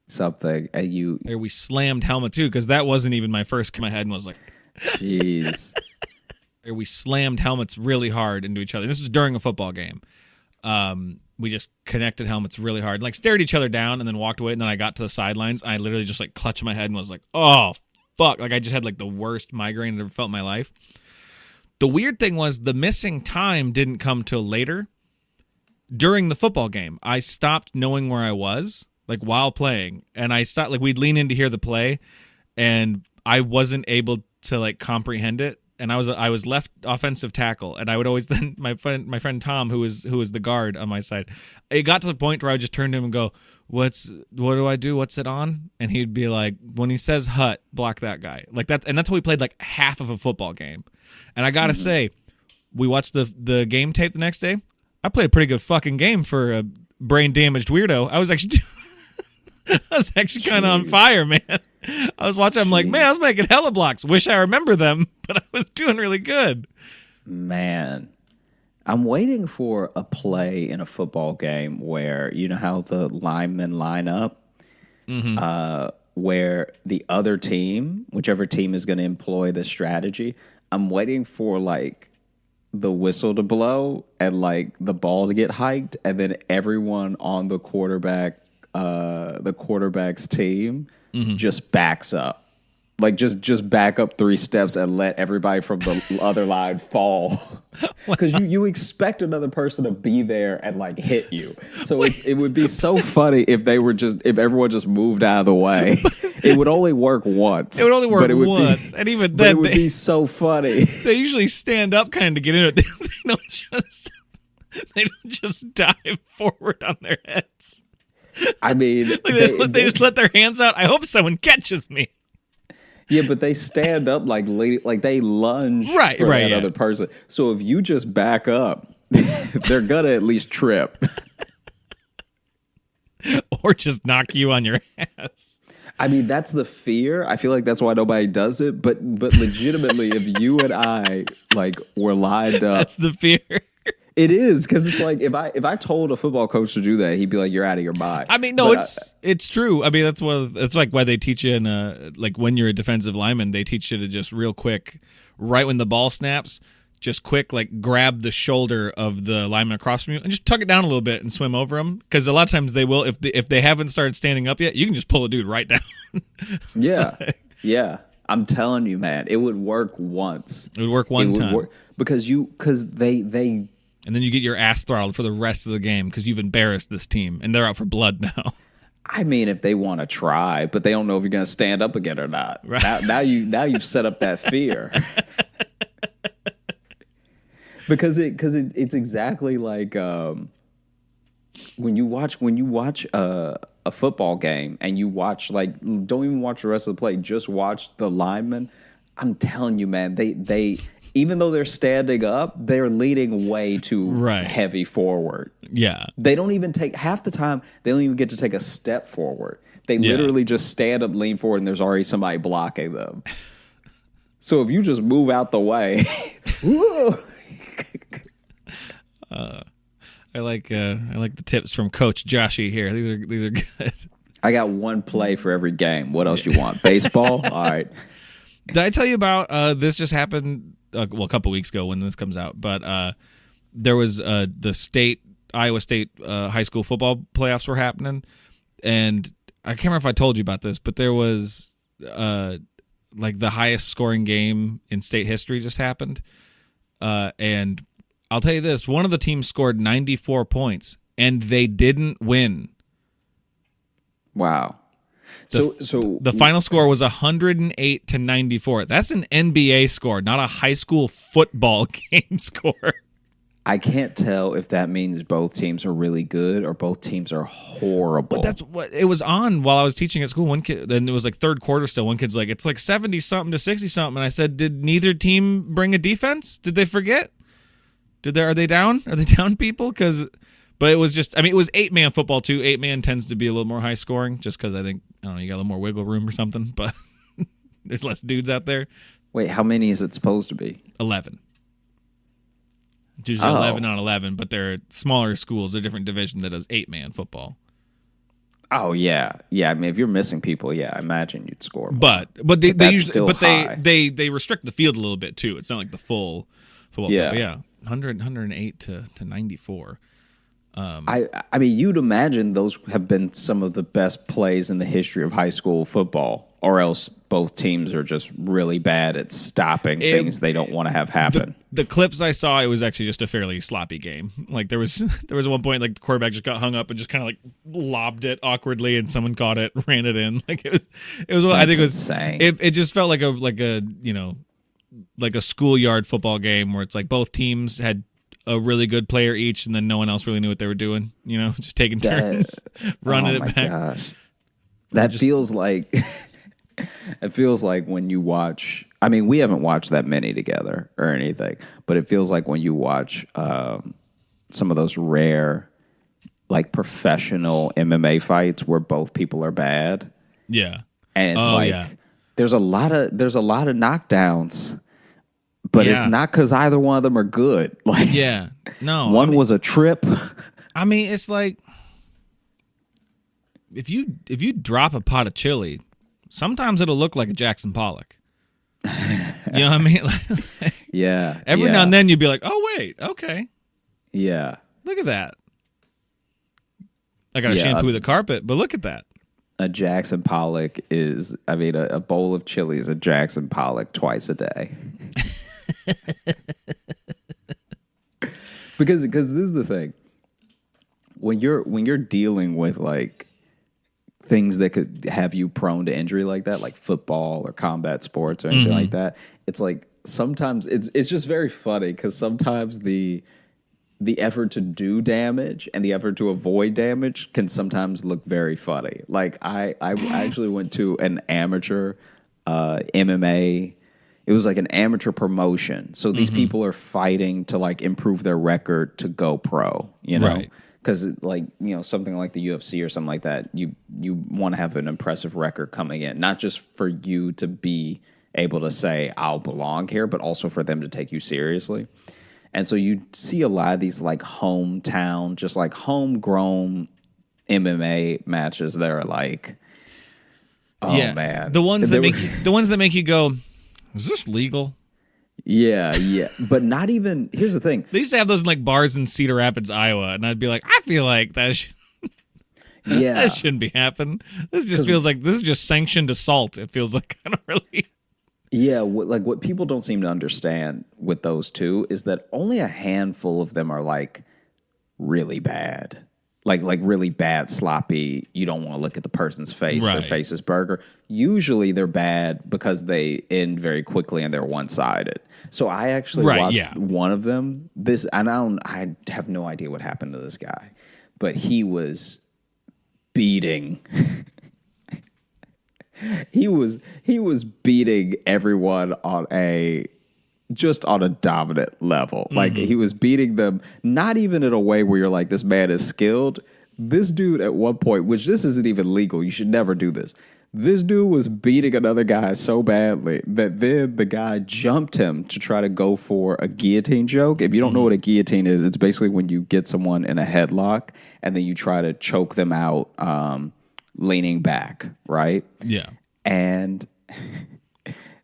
Something and you. There we slammed helmet too because that wasn't even my first. My head and was like, jeez. There we slammed helmets really hard into each other. This was during a football game. We just connected helmets really hard, like stared each other down, and then walked away. And then I got to the sidelines. I literally just like clutched my head and was like, "Oh fuck!" Like I just had like the worst migraine I've ever felt in my life. The weird thing was the missing time didn't come till later. During the football game, I stopped knowing where I was, like while playing, and I stopped. Like we'd lean in to hear the play, and I wasn't able to like comprehend it. And I was left offensive tackle, and I would always then my friend Tom, who was the guard on my side, it got to the point where I just turned to him and go, what do I do? What's it on? And he'd be like, when he says hut, block that guy. Like that's how we played like half of a football game. And I gotta say, we watched the game tape the next day. I played a pretty good fucking game for a brain damaged weirdo. I was actually kind of on fire, man. I was watching. I'm like, man, I was making hella blocks. Wish I remember them, but I was doing really good. Man, I'm waiting for a play in a football game where you know how the linemen line up, where the other team, whichever team is going to employ this strategy, I'm waiting for like the whistle to blow and like the ball to get hiked, and then everyone on the quarterback's team just backs up. Like just back up 3 steps and let everybody from the other line fall. Because you expect another person to be there and like hit you. So it would be so funny if everyone just moved out of the way. It would only work once. It would only work once. And even then it would be so funny. They usually stand up kind of to get in it. They don't just dive forward on their heads. I mean, like they just let their hands out. I hope someone catches me. Yeah, but they stand up like they lunge for that other person. So if you just back up, they're gonna at least trip, or just knock you on your ass. I mean, that's the fear. I feel like that's why nobody does it. But legitimately, if you and I like were lined up, that's the fear. It is, because it's like if I told a football coach to do that, he'd be like, "You're out of your mind." I mean, no, it's true. I mean, it's like why they teach you in like when you're a defensive lineman, they teach you to just real quick, right when the ball snaps, just quick like grab the shoulder of the lineman across from you and just tuck it down a little bit and swim over them. Because a lot of times they will, if they haven't started standing up yet, you can just pull a dude right down. Yeah. I'm telling you, man, it would work once. It would work one time because they. And then you get your ass throttled for the rest of the game because you've embarrassed this team, and they're out for blood now. I mean, if they want to try, but they don't know if you're going to stand up again or not. Right. Now you've set up that fear. because it's exactly like when you watch a football game and you watch like don't even watch the rest of the play, just watch the linemen. I'm telling you, man, they even though they're standing up, they're leaning way too heavy forward. Yeah. They don't even take, half the time, they don't even get to take a step forward. They literally just stand up, lean forward, and there's already somebody blocking them. So if you just move out the way, I like the tips from Coach Joshy here. These are good. I got one play for every game. What else you want? Baseball? All right. Did I tell you about this just happened a couple weeks ago when this comes out, but there was the Iowa State high school football playoffs were happening, and I can't remember if I told you about this, but there was like the highest scoring game in state history just happened, and I'll tell you this, one of the teams scored 94 points, and they didn't win. Wow. So the final score was 108-94. That's an NBA score, not a high school football game score. I can't tell if that means both teams are really good or both teams are horrible. But that's what it was on while I was teaching at school. One kid, then it was like third quarter still. One kid's like, it's like 70-something to 60-something. And I said, did neither team bring a defense? Did they forget? Are they down? Are they down, people? But it was just, I mean, it was 8-man football too. 8-man tends to be a little more high scoring just because I think, I don't know, you got a little more wiggle room or something, but there's less dudes out there. Wait, how many is it supposed to be? 11. It's usually 11 on 11, but they're smaller schools. They're different division that does 8-man football. Oh yeah. I mean, if you're missing people, I imagine you'd score more. But they usually high. they restrict the field a little bit too. It's not like the full football field. But 108 to 94. I mean, you'd imagine those have been some of the best plays in the history of high school football, or else both teams are just really bad at stopping things they don't want to have happen. The clips I saw, it was actually just a fairly sloppy game. Like there was one point like the quarterback just got hung up and just kind of like lobbed it awkwardly, and someone caught it, ran it in. Like it was. I think it was insane. It just felt like a like a schoolyard football game where it's like both teams had a really good player each, and then no one else really knew what they were doing. Just taking turns running it back. Gosh. That feels like it feels like when you watch. I mean, we haven't watched that many together or anything, but it feels like when you watch some of those rare, like professional MMA fights where both people are bad. Yeah, and it's there's a lot of knockdowns. But it's not because either one of them are good. Like, no. One was a trip. I mean, it's like if you drop a pot of chili, sometimes it'll look like a Jackson Pollock. You know what I mean? Yeah. Every now and then you'd be like, oh wait, okay. Yeah. Look at that. I got to shampoo the carpet, but look at that. A Jackson Pollock is, I mean, a bowl of chili is a Jackson Pollock twice a day. because this is the thing, when you're dealing with like things that could have you prone to injury like that, like football or combat sports or anything like that, it's like sometimes it's just very funny because sometimes the effort to do damage and the effort to avoid damage can sometimes look very funny. Like I actually went to an amateur MMA. It was like an amateur promotion. So these people are fighting to like improve their record to go pro, Right. Because like, something like the UFC or something like that, you want to have an impressive record coming in, not just for you to be able to say I'll belong here, but also for them to take you seriously. And so you see a lot of these like hometown, just like homegrown MMA matches that are like, man, the ones that make you go, is this legal? Yeah. But not even, here's the thing. They used to have those in like bars in Cedar Rapids, Iowa, and I'd be like, I feel like that that shouldn't be happening. This just feels like this is just sanctioned assault. It feels like kind of really. Yeah, what people don't seem to understand with those two is that only a handful of them are like really bad. Like really bad, sloppy, you don't want to look at the person's face, Right. Their face is burger. Usually they're bad because they end very quickly and they're one-sided. So I actually watched one of them. I have no idea what happened to this guy, but he was beating he was beating everyone on a dominant level. Like he was beating them, not even in a way where you're like, this man is skilled. This dude at one point, which this isn't even legal, you should never do this. This dude was beating another guy so badly that then the guy jumped him to try to go for a guillotine choke. If you don't know what a guillotine is, it's basically when you get someone in a headlock and then you try to choke them out leaning back, right? Yeah. And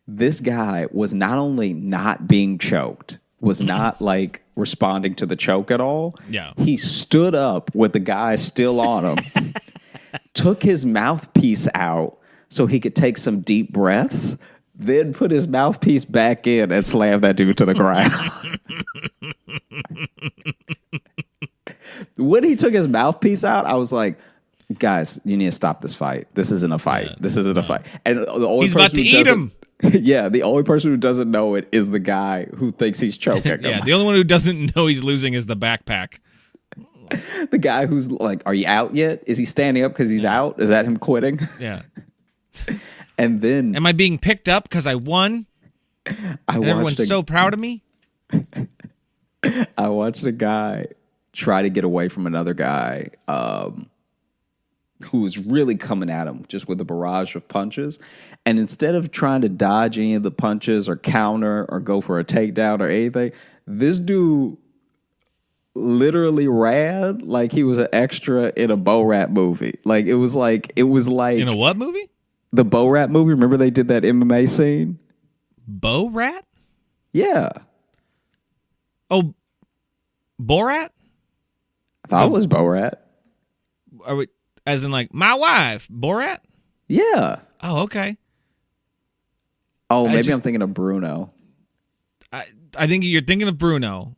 this guy was not only not being choked, was not like responding to the choke at all. Yeah. He stood up with the guy still on him, took his mouthpiece out so he could take some deep breaths, then put his mouthpiece back in and slammed that dude to the ground. When he took his mouthpiece out, I was like, guys, you need to stop this fight. This isn't a fight. This isn't a fight. And the only He's about to eat him. Yeah, the only person who doesn't know it is the guy who thinks he's choking him. Yeah, the only one who doesn't know he's losing is the backpack. The guy who's like, are you out yet? Is he standing up because he's out? Is that him quitting? Yeah. And then... Am I being picked up because I won? Everyone's so proud of me? I watched a guy try to get away from another guy who was really coming at him just with a barrage of punches. And instead of trying to dodge any of the punches or counter or go for a takedown or anything, this dude literally ran like he was an extra in a Bo Rat movie. It was like In a what movie? The Bo Rat movie. Remember they did that MMA scene? Bo Rat? Yeah. Oh, Borat? I thought it was Bo Rat. Are we, as in like my wife, Borat? Yeah. Oh, okay. Oh, maybe I'm thinking of Bruno. I think you're thinking of Bruno,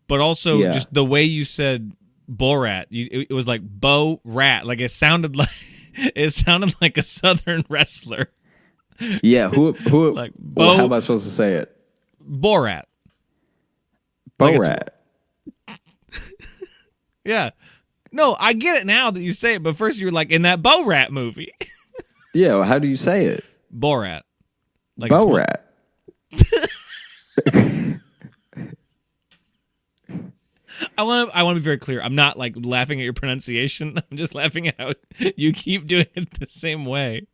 but also just the way you said Borat. It was like Bo Rat. Like it sounded like a Southern wrestler. Yeah, who like well, how am I supposed to say it? Borat. Borat. Yeah. No, I get it now that you say it, but first you were like, in that Borat movie. Yeah, well, how do you say it? Borat. Like Borat. I want to be very clear. I'm not like laughing at your pronunciation. I'm just laughing at how you keep doing it the same way.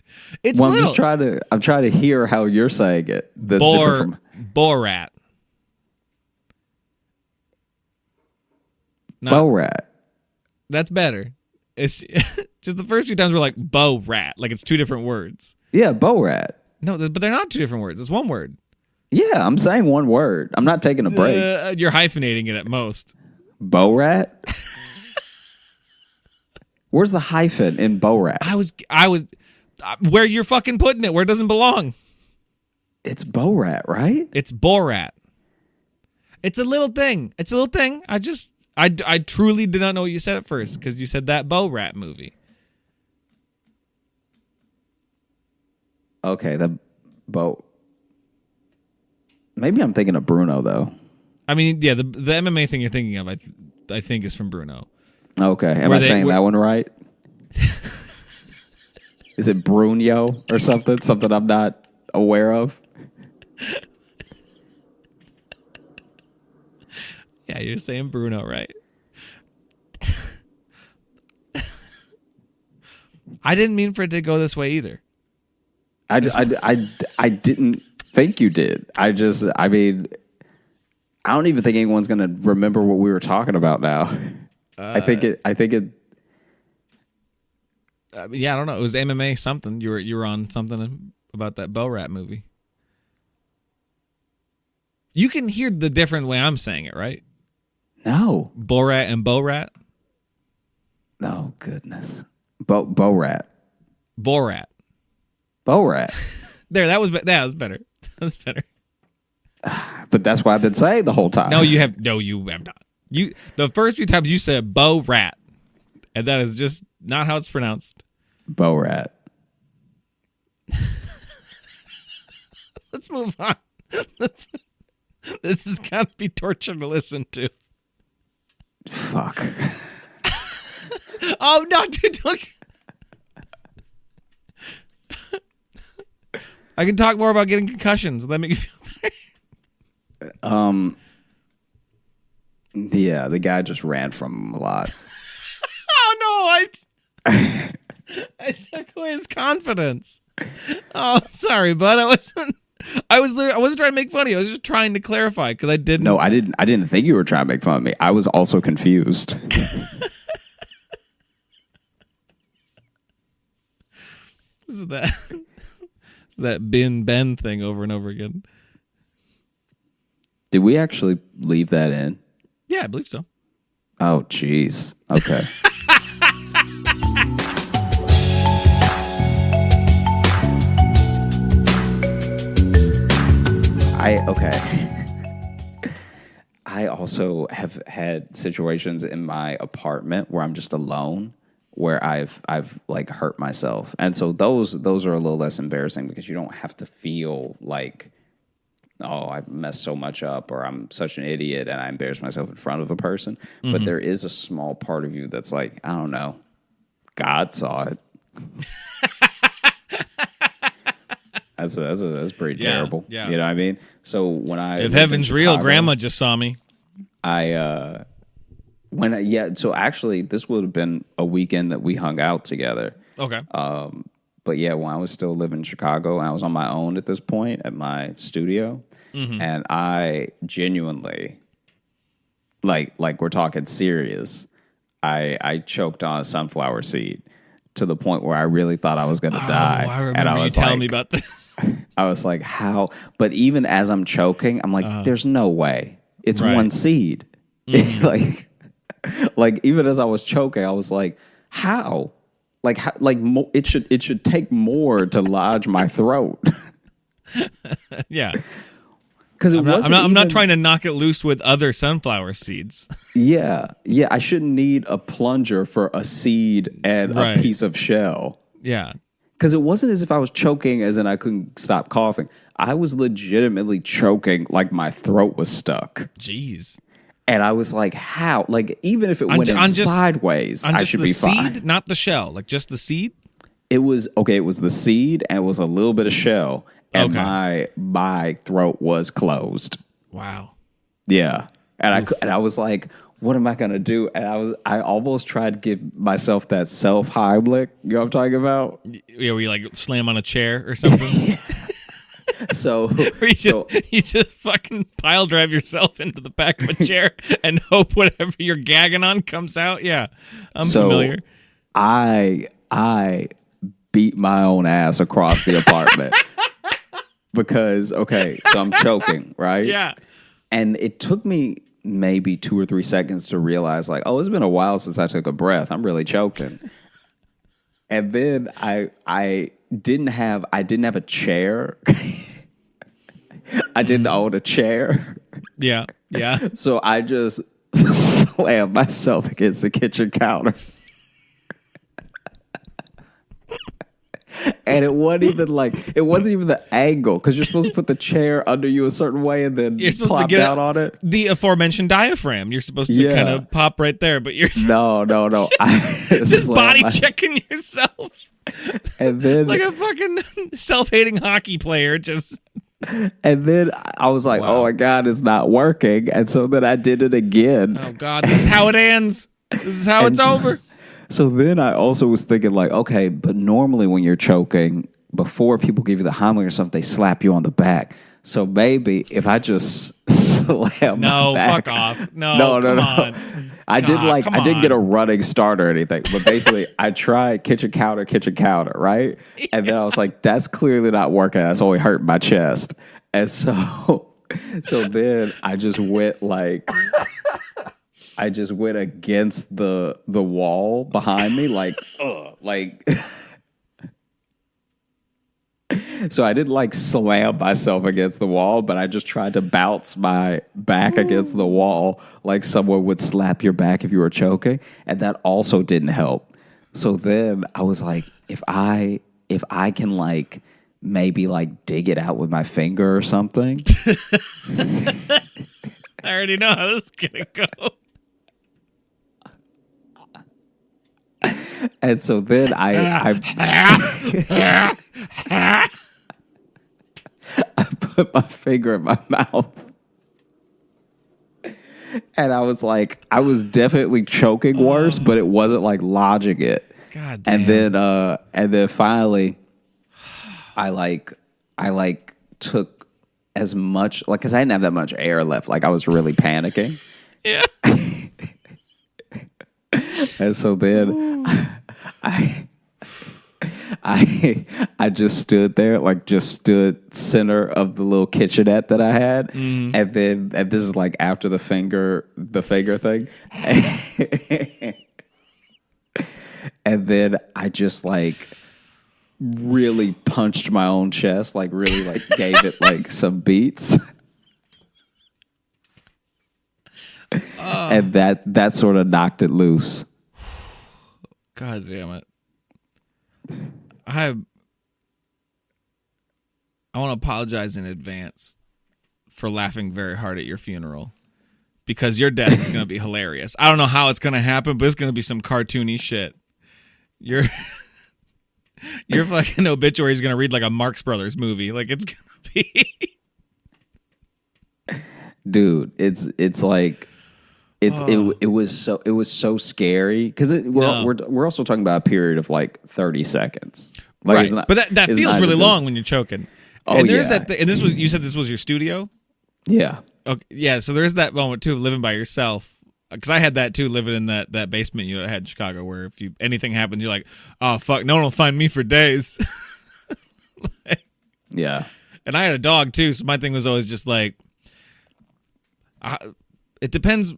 It's well, I'm trying to hear how you're saying it. That's different from Borat. Borat. That's better. It's just the first few times we're like Bo Rat, like it's two different words. Yeah, Borat. No, but they're not two different words. It's one word. Yeah, I'm saying one word. I'm not taking a break. You're hyphenating it at most. Borat? Where's the hyphen in Borat? I was where you're fucking putting it, where it doesn't belong. It's Borat, right? It's Borat. It's a little thing. I truly did not know what you said at first because you said that Borat movie. Okay, maybe I'm thinking of Bruno though. I mean, yeah, the MMA thing you're thinking of, I think is from Bruno. Okay, am I saying that one right? Is it Bruno or something? Something I'm not aware of? Yeah, you're saying Bruno, right? I didn't mean for it to go this way either. I didn't think you did. I don't even think anyone's going to remember what we were talking about now. I think it. Yeah, I don't know. It was MMA something. You were on something about that Borat movie. You can hear the different way I'm saying it, right? No. Borat and Borat? No, goodness. Borat. Borat. Borat. There, that was better. That was better. But that's what I've been saying the whole time. No, you have not. The first few times you said Bo-rat, and that is just not how it's pronounced. Borat. Let's move on. This has got to be torture to listen to. Fuck. Oh no, dude! Don't... I can talk more about getting concussions. Let me feel better. Yeah, the guy just ran from him a lot. Oh no! I took away his confidence. Oh, I'm sorry, bud. I wasn't trying to make fun of you. I was just trying to clarify because I didn't. No, I didn't think you were trying to make fun of me. I was also confused. This is that bin Ben thing over and over again. Did we actually leave that in? Yeah, I believe so. Oh, jeez. Okay. I also have had situations in my apartment where I'm just alone, where I've like hurt myself, and so those are a little less embarrassing because you don't have to feel like, oh, I messed so much up or I'm such an idiot and I embarrassed myself in front of a person. Mm-hmm. But there is a small part of you that's like, I don't know, God saw it. That's pretty terrible. Yeah. You know what I mean? So if heaven's real, Grandma just saw me. So actually this would have been a weekend that we hung out together. Okay. But yeah, when I was still living in Chicago, I was on my own at this point at my studio, mm-hmm. and I genuinely, like we're talking serious, I choked on a sunflower seed to the point where I really thought I was going to die. I remember you telling me about this. I was like, how? But even as I'm choking, I'm like, there's no way. It's one seed. Mm-hmm. like even as I was choking, I was like, how? It should take more to lodge my throat. Yeah. Because it wasn't. I'm not even- trying to knock it loose with other sunflower seeds. Yeah, I shouldn't need a plunger for a seed and Right. a piece of shell. Yeah. Because it wasn't as if I was choking as in I couldn't stop coughing. I was legitimately choking like my throat was stuck. Jeez. And I was like, how? Like, even if it went sideways, I should be seed, fine. not the shell. Like just the seed? It was the seed and it was a little bit of shell. And my throat was closed. Wow. Yeah. And I was like, what am I going to do? And I almost tried to give myself that self-Heimlich. You know what I'm talking about? Yeah, where you like slam on a chair or something. So, Or you just fucking pile drive yourself into the back of a chair and hope whatever you're gagging on comes out. Yeah, I'm familiar. I beat my own ass across the apartment because, so I'm choking, right? Yeah. And it took me maybe 2 or 3 seconds to realize, like, oh, it's been a while since I took a breath. I'm really choking. And then I didn't have a chair. I didn't own a chair. Yeah. Yeah. So I just slammed myself against the kitchen counter. And it wasn't even the angle, because you're supposed to put the chair under you a certain way and then You're supposed plop to get down on it. the aforementioned diaphragm. You're supposed to kind of pop right there, but you're No. I just body slammed checking yourself and then like a fucking self-hating hockey player. Just and then I was like, oh my God, it's not working. And so then I did it again. oh god, this is how it ends. This is how it's over. So then I also was thinking, like, okay, but normally when you're choking, before people give you the Heimlich or something, they slap you on the back. So maybe if I just slam No, my back, fuck off. No, no. on. I come didn't get a on. running start or anything, but basically I tried kitchen counter, right? And then I was like, that's clearly not working. That's only hurting my chest. And so then I just went against the wall behind me, like. So I didn't like slam myself against the wall, but I just tried to bounce my back against the wall like someone would slap your back if you were choking, and that also didn't help. So then I was like, if I can like maybe like dig it out with my finger or something. I already know how this is gonna go. And so then I put my finger in my mouth. And I was like, I was definitely choking worse, but it wasn't like lodging it. God damn. And then finally I took as much, like, cause I didn't have that much air left. Like I was really panicking. Yeah. And so then I just stood there, like just stood center of the little kitchenette that I had. And this is like after the finger thing. And then I just like really punched my own chest, like really like gave it like some beats. And that sort of knocked it loose. God damn it. I want to apologize in advance for laughing very hard at your funeral, because your death is going to be hilarious. I don't know how it's going to happen, but it's going to be some cartoony shit. Your fucking obituary is going to read like a Marx Brothers movie. Like it's going to be. Dude, it's like it was so scary because we're also talking about a period of like 30 seconds. Like, right, it's not, but that feels really long when you're choking. Oh, and there's yeah. and this was, you said this was your studio? Yeah. Okay, yeah, so there's that moment too of living by yourself. Because I had that too, living in that basement unit I had in Chicago, where if anything happens, you're like, oh fuck, no one will find me for days. Yeah. And I had a dog too, so my thing was always just like, it depends.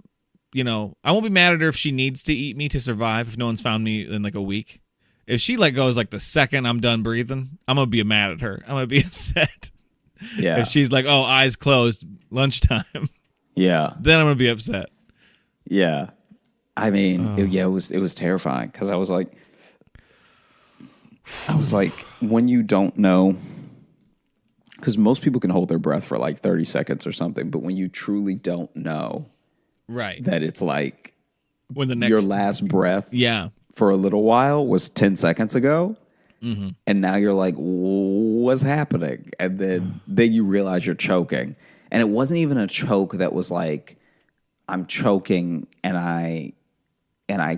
You know, I won't be mad at her if she needs to eat me to survive. If no one's found me in like a week, if she like goes like the second I'm done breathing, I'm gonna be mad at her. I'm gonna be upset. Yeah. If she's like, oh, eyes closed, lunchtime, Yeah. then I'm gonna be upset. Yeah. I mean, it was terrifying because I was like, when you don't know, because most people can hold their breath for like 30 seconds or something, but when you truly don't know Right. that it's like When the next your last breath Yeah. for a little while was 10 seconds ago, and now you're like, what's happening? And then you realize you're choking. And it wasn't even a choke that was like, I'm choking and I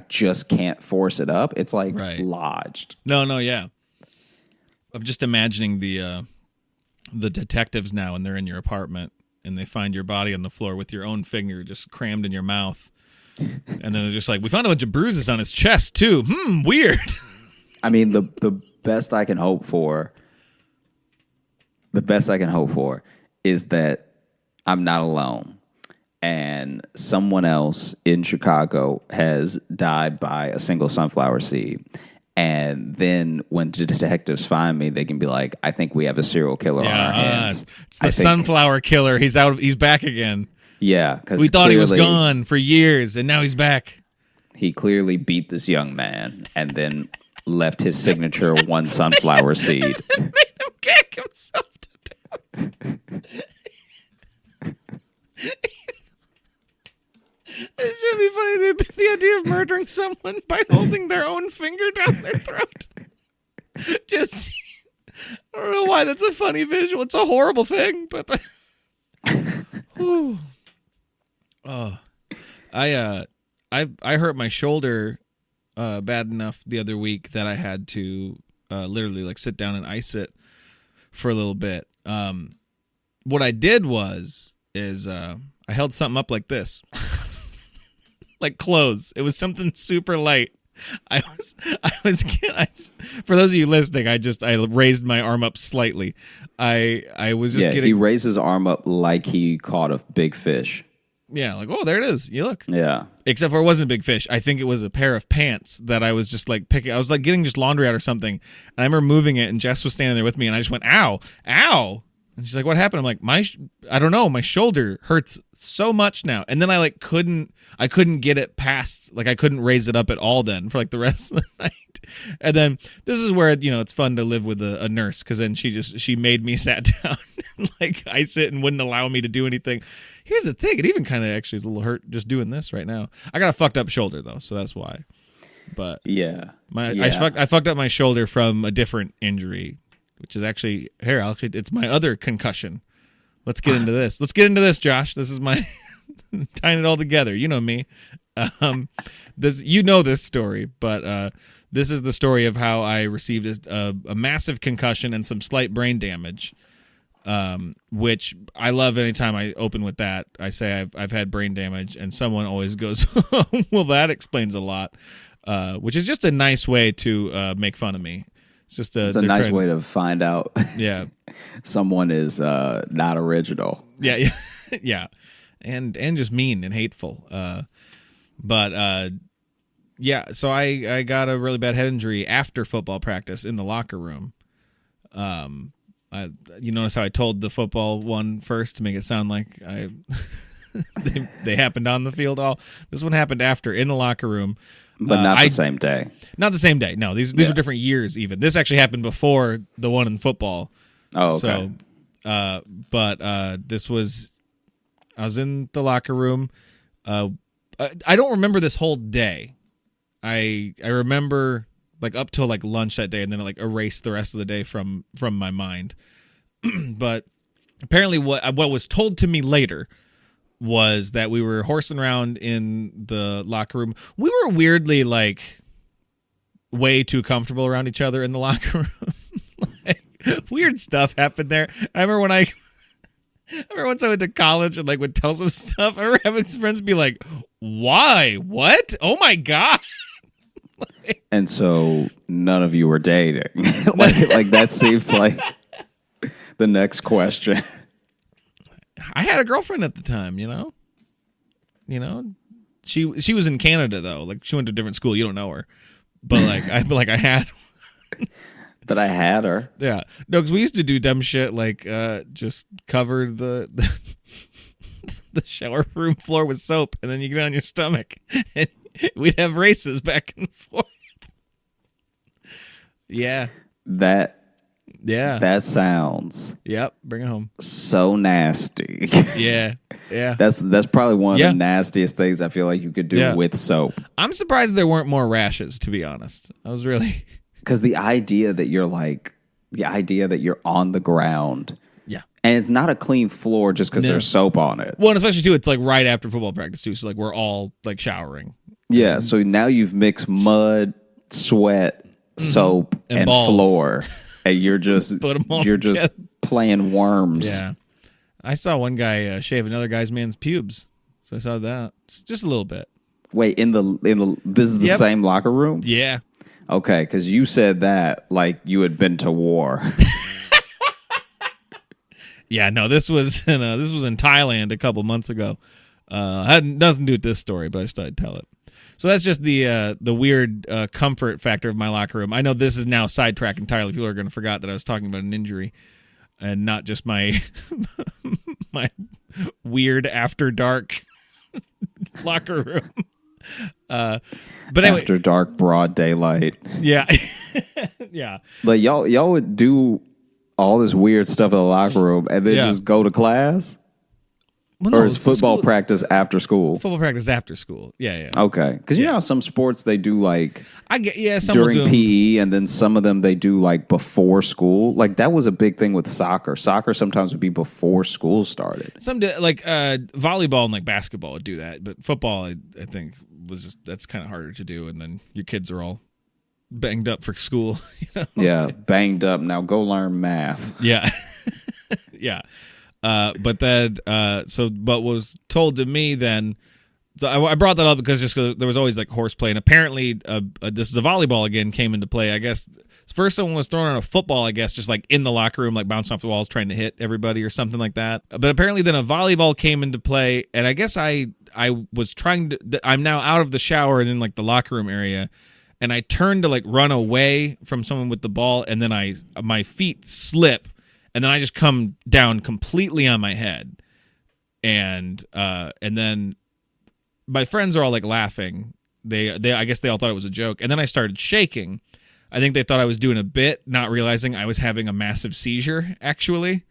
just can't force it up. It's like Right. lodged. No, yeah. I'm just imagining the detectives now, and they're in your apartment, and they find your body on the floor with your own finger just crammed in your mouth. And then they're just like, we found a bunch of bruises on his chest, too. Weird. I mean, the best I can hope for is that I'm not alone. And someone else in Chicago has died by a single sunflower seed. And then when detectives find me, they can be like, I think we have a serial killer on our hands. It's the sunflower killer. He's out. He's back again. Yeah. Because we thought he was gone for years, and now he's back. He clearly beat this young man and then left his signature one sunflower seed. Made him kick himself to death. It should be funny, the idea of murdering someone by holding their own finger down their throat. Just, I don't know why that's a funny visual. It's a horrible thing, but I hurt my shoulder bad enough the other week that I had to literally like sit down and ice it for a little bit. What I did is I held something up like this. Like clothes. It was something super light. I was for those of you listening, I raised my arm up slightly. I was just getting. He raised his arm up like he caught a big fish. Yeah, like, oh, there it is. You look. Yeah. Except for it wasn't a big fish. I think it was a pair of pants that I was just like picking. I was like getting just laundry out or something. And I remember moving it, and Jess was standing there with me, and I just went, ow, ow. And she's like, what happened? I'm like, I don't know. My shoulder hurts so much now. And then I couldn't get it past, like I couldn't raise it up at all then for like the rest of the night. And then this is where, it's fun to live with a nurse, because then she made me sat down and like ice it and wouldn't allow me to do anything. Here's the thing. It even kind of actually is a little hurt just doing this right now. I got a fucked up shoulder though, so that's why. But yeah, I fucked up my shoulder from a different injury, which is actually it's my other concussion. Let's get into this. Let's get into this, Josh. This is my tying it all together. You know me. This story, but this is the story of how I received a massive concussion and some slight brain damage. Which I love anytime I open with that. I say I've had brain damage, and someone always goes, "Well, that explains a lot," which is just a nice way to make fun of me. It's a nice way to find out. Yeah, someone is not original. Yeah, yeah, and just mean and hateful. But so I got a really bad head injury after football practice in the locker room. You notice how I told the football one first to make it sound like they happened on the field. This one happened after in the locker room. But not the same day. Not the same day. No, these were different years even. This actually happened before the one in football. Oh, okay. So, this was, I was in the locker room. I don't remember this whole day. I remember like up till like lunch that day, and then it like erased the rest of the day from my mind. But apparently what was told to me later was that we were horsing around in the locker room. We were weirdly like way too comfortable around each other in the locker room. Like, weird stuff happened there. I remember once I went to college and like would tell some stuff. I remember having friends be like, "Why? What? Oh my god!" And so none of you were dating. like that seems like the next question. I had a girlfriend at the time, She was in Canada though. Like she went to a different school. You don't know her, but like I had. But I had her. Yeah. No, because we used to do dumb shit like just cover the shower room floor with soap, and then you get on your stomach, and we'd have races back and forth. Yeah. That sounds Yep. Bring it home. so nasty. Yeah. Yeah. That's probably one of the nastiest things I feel like you could do with soap. I'm surprised there weren't more rashes, to be honest. I was really... Because the idea that you're on the ground, and it's not a clean floor just because there's soap on it. Well, and especially too, it's like right after football practice too, so like we're all like showering. Yeah, so now you've mixed mud, sweat, soap, and floor, and you're just just playing worms. Yeah, I saw one guy shave another guy's man's pubes, so I saw that just a little bit. Wait, this is the same locker room? Yeah. Okay, because you said that like you had been to war. Yeah, no, this was in Thailand a couple months ago. Had nothing to do with this story, but I just thought I'd tell it. So that's just the weird comfort factor of my locker room. I know this is now sidetracked entirely. People are going to forget that I was talking about an injury and not just my my weird after dark locker room. But anyway, after dark, broad daylight. Yeah, yeah. Like y'all would do all this weird stuff in the locker room and then just go to class. Well, or is football practice after school? Football practice after school. Yeah. Okay, because you know how some sports they do like some during PE, and then some of them they do like before school. Like that was a big thing with soccer. Soccer sometimes would be before school started. Some like volleyball and like basketball would do that, but football I think that's kind of harder to do. And then your kids are all banged up for school. You know? Yeah, banged up. Now go learn math. Yeah, yeah. But then, but was told to me then. So I brought that up because there was always like horseplay, and apparently, this is a volleyball again came into play. I guess first someone was throwing on a football, I guess, just like in the locker room, like bouncing off the walls, trying to hit everybody or something like that. But apparently, then a volleyball came into play, and I guess I was trying to. I'm now out of the shower and in like the locker room area, and I turned to like run away from someone with the ball, and then my feet slip. And then I just come down completely on my head, and then my friends are all like laughing. They I guess they all thought it was a joke. And then I started shaking. I think they thought I was doing a bit, not realizing I was having a massive seizure actually.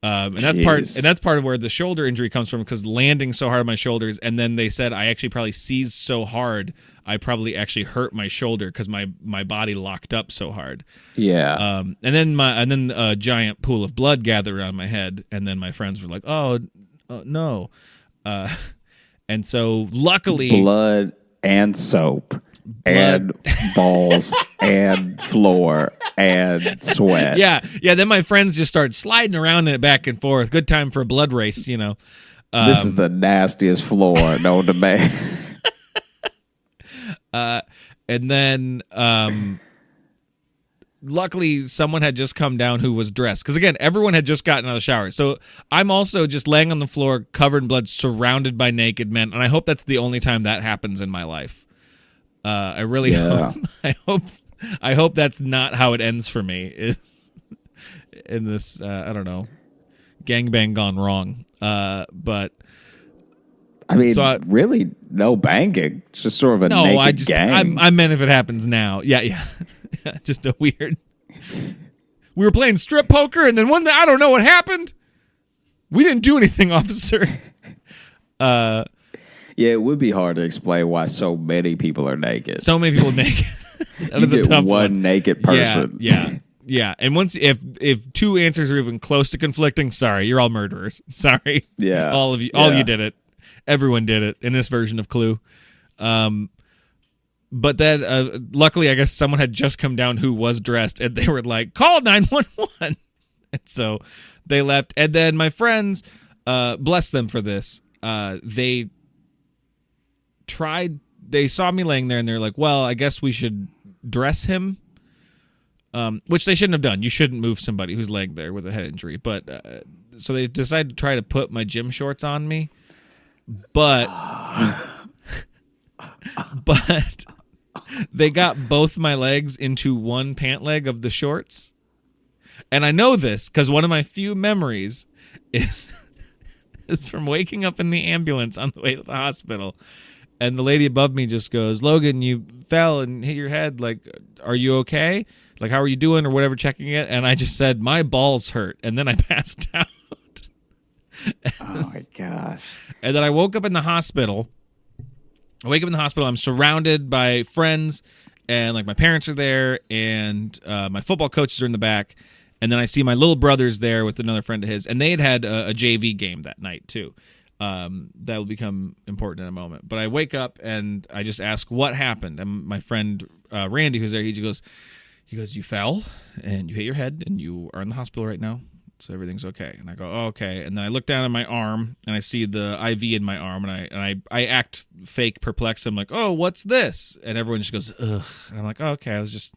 And that's part of where the shoulder injury comes from, because landing so hard on my shoulders, and then they said I actually probably seized so hard I probably actually hurt my shoulder because my body locked up so hard. Yeah. And then a giant pool of blood gathered around my head, and then my friends were like, "Oh, no," and so luckily, blood and soap. And balls and floor and sweat. Yeah. Then my friends just started sliding around it back and forth. Good time for a blood race, you know. This is the nastiest floor known to man. And then, luckily, someone had just come down who was dressed. Because again, everyone had just gotten out of the shower. So I'm also just laying on the floor, covered in blood, surrounded by naked men. And I hope that's the only time that happens in my life. I really I hope that's not how it ends for me. Is in this I don't know, gangbang gone wrong. But I mean, really, no banging. It's just sort of a naked gang. I meant if it happens now. Yeah. Just a weird. We were playing strip poker, and then one day I don't know what happened. We didn't do anything, officer. Yeah, it would be hard to explain why so many people are naked. So many people naked. That is a tough one. Naked person. Yeah. And once if two answers are even close to conflicting, sorry, you're all murderers. Sorry. Yeah. All of you. All you did it. Everyone did it in this version of Clue. But then luckily, I guess someone had just come down who was dressed, and they were like, "Call 911." And so they left. And then my friends, bless them for this, they saw me laying there, and they're like, "Well, I guess we should dress him," which they shouldn't have done. You shouldn't move somebody who's laying there with a head injury. But so they decided to try to put my gym shorts on me, but they got both my legs into one pant leg of the shorts. And I know this because one of my few memories is from waking up in the ambulance on the way to the hospital. And the lady above me just goes, Logan, you fell and hit your head. Like, are you okay? Like, how are you doing or whatever, checking it. And I just said, my balls hurt. And then I passed out. Oh, my gosh. And then I woke up in the hospital. I wake up in the hospital. I'm surrounded by friends. And, like, my parents are there. And my football coaches are in the back. And then I see my little brother's there with another friend of his. And they had a JV game that night, too. That will become important in a moment. But I wake up and I just ask what happened. And my friend Randy, who's there, he goes, you fell and you hit your head and you are in the hospital right now, so everything's okay. And I go, oh, okay. And then I look down at my arm and I see the IV in my arm, and I act fake perplexed. I'm like, oh, what's this? And everyone just goes, ugh. And I'm like, oh, okay. I was just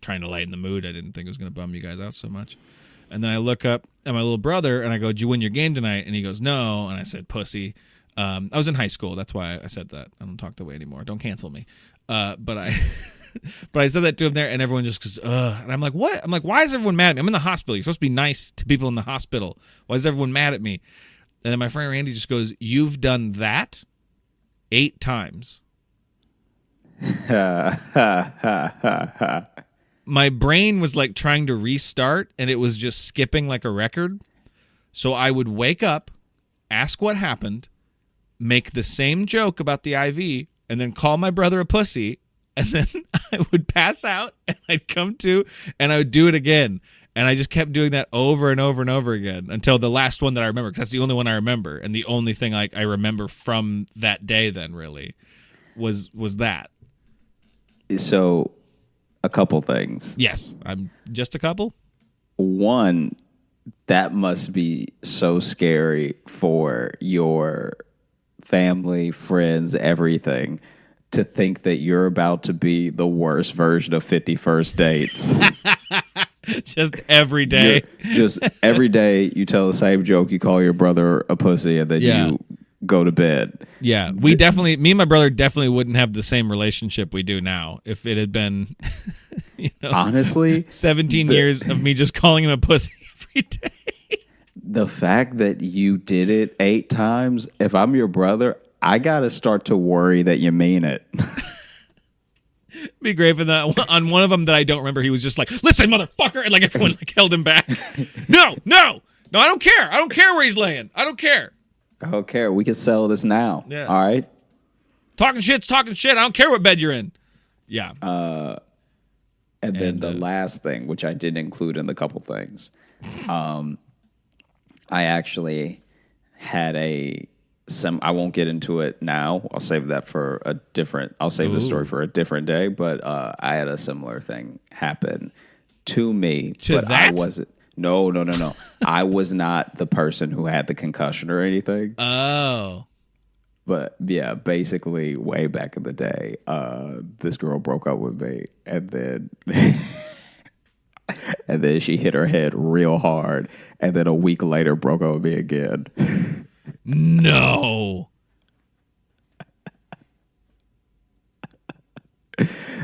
trying to lighten the mood. I didn't think it was going to bum you guys out so much. And then I look up at my little brother and I go, did you win your game tonight? And he goes, no. And I said, pussy. I was in high school. That's why I said that. I don't talk that way anymore. Don't cancel me. But I but I said that to him there, and everyone just goes, ugh. And I'm like, what? I'm like, why is everyone mad at me? I'm in the hospital. You're supposed to be nice to people in the hospital. Why is everyone mad at me? And then my friend Randy just goes, you've done that 8 times. My brain was like trying to restart, and it was just skipping like a record. So I would wake up, ask what happened, make the same joke about the IV, and then call my brother a pussy, and then I would pass out, and I'd come to, and I would do it again. And I just kept doing that over and over and over again until the last one that I remember, because that's the only one I remember, and the only thing I remember from that day then really was that. So... a couple things. Yes, I'm just a couple. One, that must be so scary for your family, friends, everything, to think that you're about to be the worst version of 50 First Dates. Just every day. Just every day you tell the same joke, you call your brother a pussy, and then you go to bed. Yeah, me and my brother definitely wouldn't have the same relationship we do now if it had been, honestly, 17 years of me just calling him a pussy every day. The fact that you did it 8 times, if I'm your brother, I got to start to worry that you mean it. Be great for that. On one of them that I don't remember, he was just like, listen, motherfucker, and like everyone like held him back. No, I don't care. I don't care where he's laying. I don't care. I don't care. We can sell this now. Yeah. All right. Talking shit's talking shit. I don't care what bed you're in. Yeah. And then the last thing, which I didn't include in the couple things, I actually had I won't get into it now. I'll save that for I'll save the story for a different day. But I had a similar thing happen to me. But that? I wasn't. No. I was not the person who had the concussion or anything. Oh. But yeah, basically way back in the day, this girl broke up with me, and then and then she hit her head real hard, and then a week later broke up with me again. No.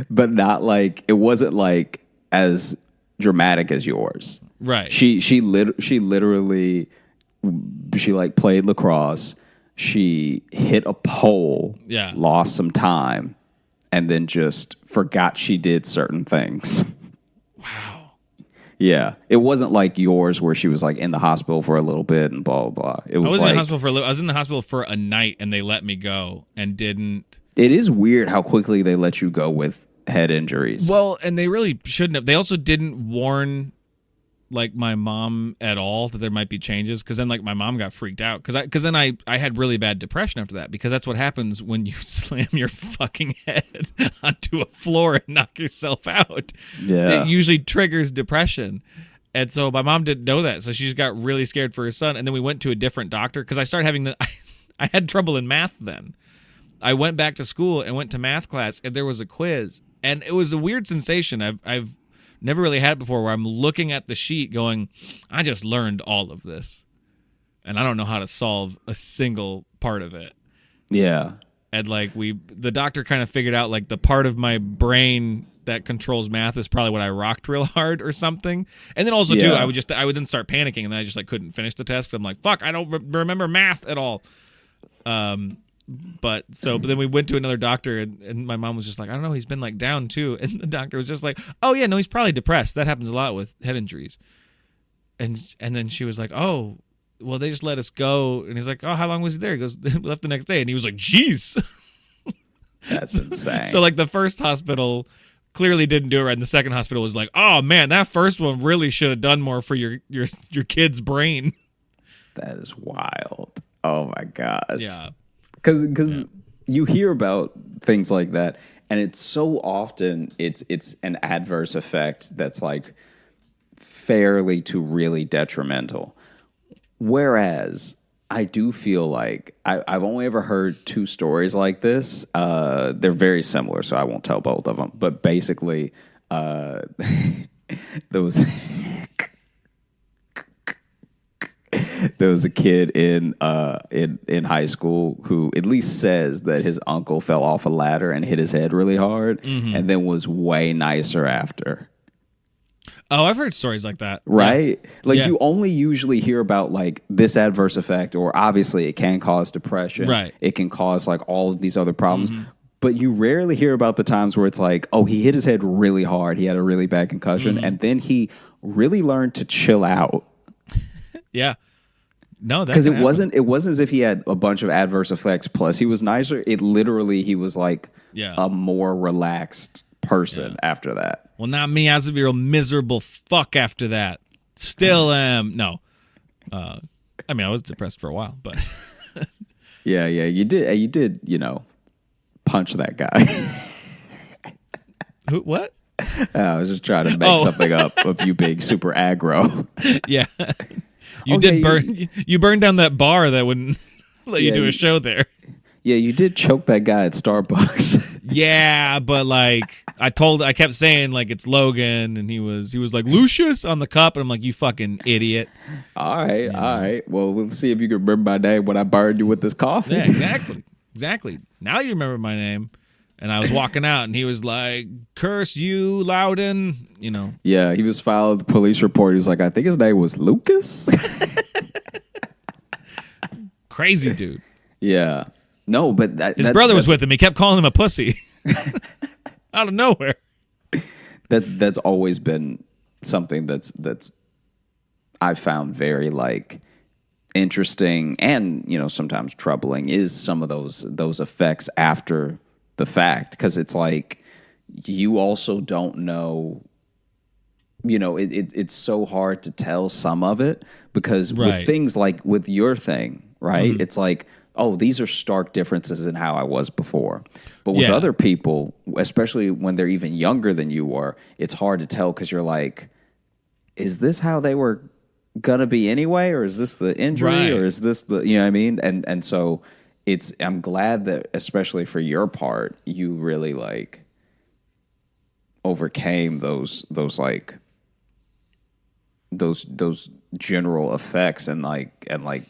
But not like, it wasn't like as dramatic as yours. Right. She literally like played lacrosse. She hit a pole, lost some time, and then just forgot she did certain things. Wow. Yeah. It wasn't like yours where she was like in the hospital for a little bit and blah, blah, blah. It was I was in the hospital for a night, and they let me go and didn't. It is weird how quickly they let you go with head injuries. Well, and they really shouldn't have. They also didn't warn like my mom at all that there might be changes, because then like my mom got freaked out because then I had really bad depression after that, because that's what happens when you slam your fucking head onto a floor and knock yourself out. Yeah. It usually triggers depression. And so my mom didn't know that, so she just got really scared for her son. And then we went to a different doctor because I started having I had trouble in math then. I went back to school and went to math class, and there was a quiz, and it was a weird sensation. I've never really had it before, where I'm looking at the sheet going, I just learned all of this, and I don't know how to solve a single part of it. Yeah. and like the doctor kind of figured out like the part of my brain that controls math is probably what I rocked real hard or something. And then also too, I would then start panicking, and then I just like couldn't finish the test. I'm like, fuck, I don't remember math at all. But then we went to another doctor, and my mom was just like, I don't know, he's been like down too. And the doctor was just like, oh yeah, no, he's probably depressed. That happens a lot with head injuries. And then she was like, oh, well, they just let us go. And he's like, oh, how long was he there? He goes, we left the next day. And he was like, jeez. That's insane. So like the first hospital clearly didn't do it right, and the second hospital was like, oh man, that first one really should have done more for your kid's brain. That is wild. Oh my gosh. Yeah. Because you hear about things like that, and it's so often it's an adverse effect that's like fairly to really detrimental. Whereas I do feel like I've only ever heard 2 stories like this. They're very similar, so I won't tell both of them. But basically, there was a kid in high school who at least says that his uncle fell off a ladder and hit his head really hard, and then was way nicer after. Oh, I've heard stories like that. Right? Yeah. Like Yeah. you only usually hear about like this adverse effect, or obviously it can cause depression. Right. It can cause like all of these other problems. But you rarely hear about the times where it's like, oh, he hit his head really hard. He had a really bad concussion. And then he really learned to chill out. Yeah. No, because it wasn't as if he had a bunch of adverse effects plus he was nicer. It literally, he was like a more relaxed person after that. Well, not me. I was a real miserable fuck after that. Still am. No. I mean, I was depressed for a while, but yeah, you did, punch that guy. Who? What? I was just trying to make something up of you being super aggro. Yeah. You burned down that bar that wouldn't let you do a show there. Yeah, you did choke that guy at Starbucks. Yeah, but like I kept saying like it's Logan, and he was like Lucius on the cup, and I'm like, you fucking idiot. All right. Well, we'll see if you can remember my name when I burned you with this coffee. Yeah, exactly. Now you remember my name. And I was walking out, and he was like, curse you, Loudon, Yeah, he was filing the police report. He was like, I think his name was Lucas. Crazy dude. Yeah. No, but his brother was with him. He kept calling him a pussy. Out of nowhere. That's always been something that's I found very like interesting and, sometimes troubling is some of those effects after the fact, because it's like you also don't know, it's so hard to tell some of it because with things like with your thing, right? It's like, oh, these are stark differences in how I was before. But with other people, especially when they're even younger than you were, it's hard to tell because you're like, is this how they were gonna be anyway, or is this the injury, or is this the, you know what I mean? And so I'm glad that, especially for your part, you really like overcame those general effects and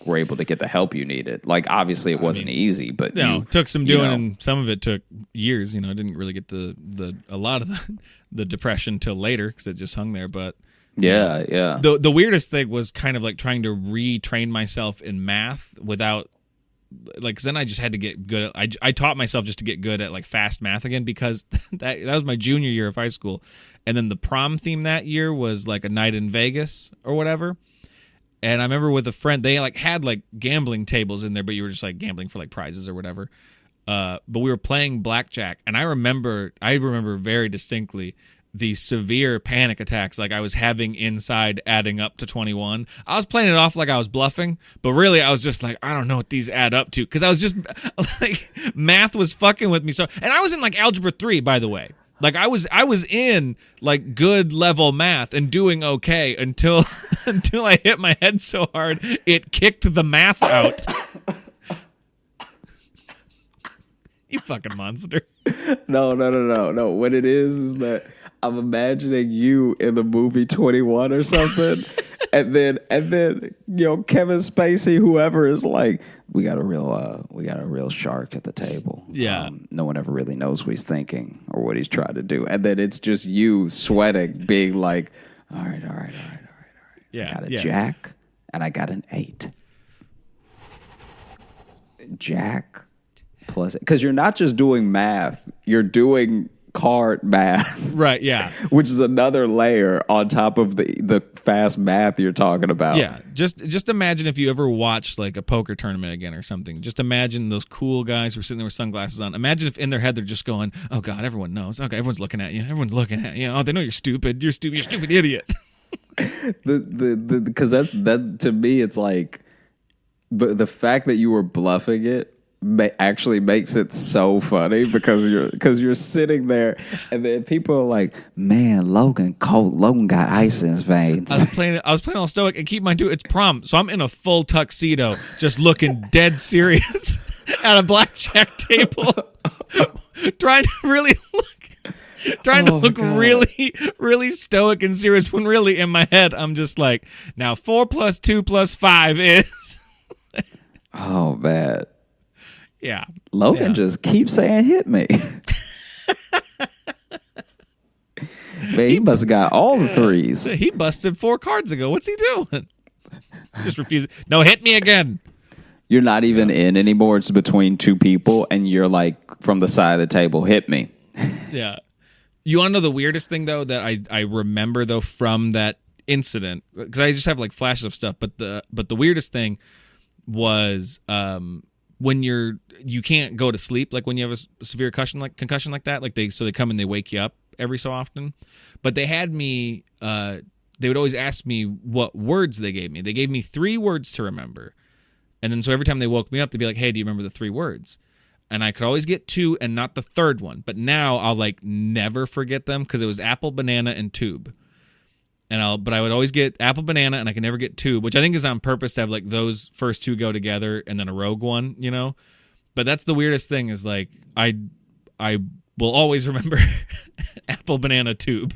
were able to get the help you needed. Like obviously it wasn't easy, but it took some doing, and some of it took years. I didn't really get a lot of the depression till later because it just hung there. But yeah. The weirdest thing was kind of like trying to retrain myself in math without. Like, cause then I just had to get good at. I taught myself just to get good at like fast math again because that was my junior year of high school, and then the prom theme that year was like a night in Vegas or whatever. And I remember with a friend, they like had like gambling tables in there, but you were just like gambling for like prizes or whatever. But we were playing blackjack, and I remember very distinctly the severe panic attacks like I was having inside adding up to 21. I was playing it off like I was bluffing, but really I was just like, I don't know what these add up to, because I was just like, math was fucking with me. So, and I was in like algebra 3, by the way. Like I was in like good level math and doing okay until I hit my head so hard it kicked the math out. You fucking monster. No. What it is that I'm imagining you in the movie 21 or something, And then Kevin Spacey, whoever, is like, we got a real shark at the table. Yeah. No one ever really knows what he's thinking or what he's trying to do. And then it's just you sweating, being like, all right. Yeah. I got a jack and I got an 8. Jack plus, because you're not just doing math, you're doing card math. Right, yeah. Which is another layer on top of the fast math you're talking about. Yeah, just imagine if you ever watched like a poker tournament again or something. Just imagine those cool guys who are sitting there with sunglasses on. Imagine if in their head they're just going, "Oh God, everyone knows. Okay, everyone's looking at you. Everyone's looking at you. Oh, they know you're stupid. You're stupid. You're a stupid idiot." Because that to me, it's like, but the fact that you were bluffing it actually makes it so funny because you're sitting there and then people are like, man, Logan got ice in his veins. I was playing all stoic, and keep in mind too, it's prom, so I'm in a full tuxedo, just looking dead serious at a blackjack table, trying to look really, really stoic and serious. When really in my head, I'm just like, now 4 + 2 + 5 is. Oh man. Yeah. Logan just keeps saying, hit me. Man, he must have got all the threes. He busted 4 cards ago. What's he doing? Just refusing. No, hit me again. You're not even in anymore. It's between 2 people, and you're like, from the side of the table, hit me. Yeah. You want to know the weirdest thing, though, that I remember, though, from that incident? Because I just have, like, flashes of stuff. But the weirdest thing was when you can't go to sleep, like when you have a severe concussion like that. Like they come and they wake you up every so often. But they had me, they would always ask me what words they gave me. They gave me 3 words to remember. And then so every time they woke me up, they'd be like, hey, do you remember the 3 words? And I could always get 2 and not the 3rd one. But now I'll like never forget them because it was apple, banana, and tube. But I would always get apple, banana, and I can never get tube, which I think is on purpose to have like those first 2 go together and then a rogue one, you know? But that's the weirdest thing is like I will always remember apple, banana, tube.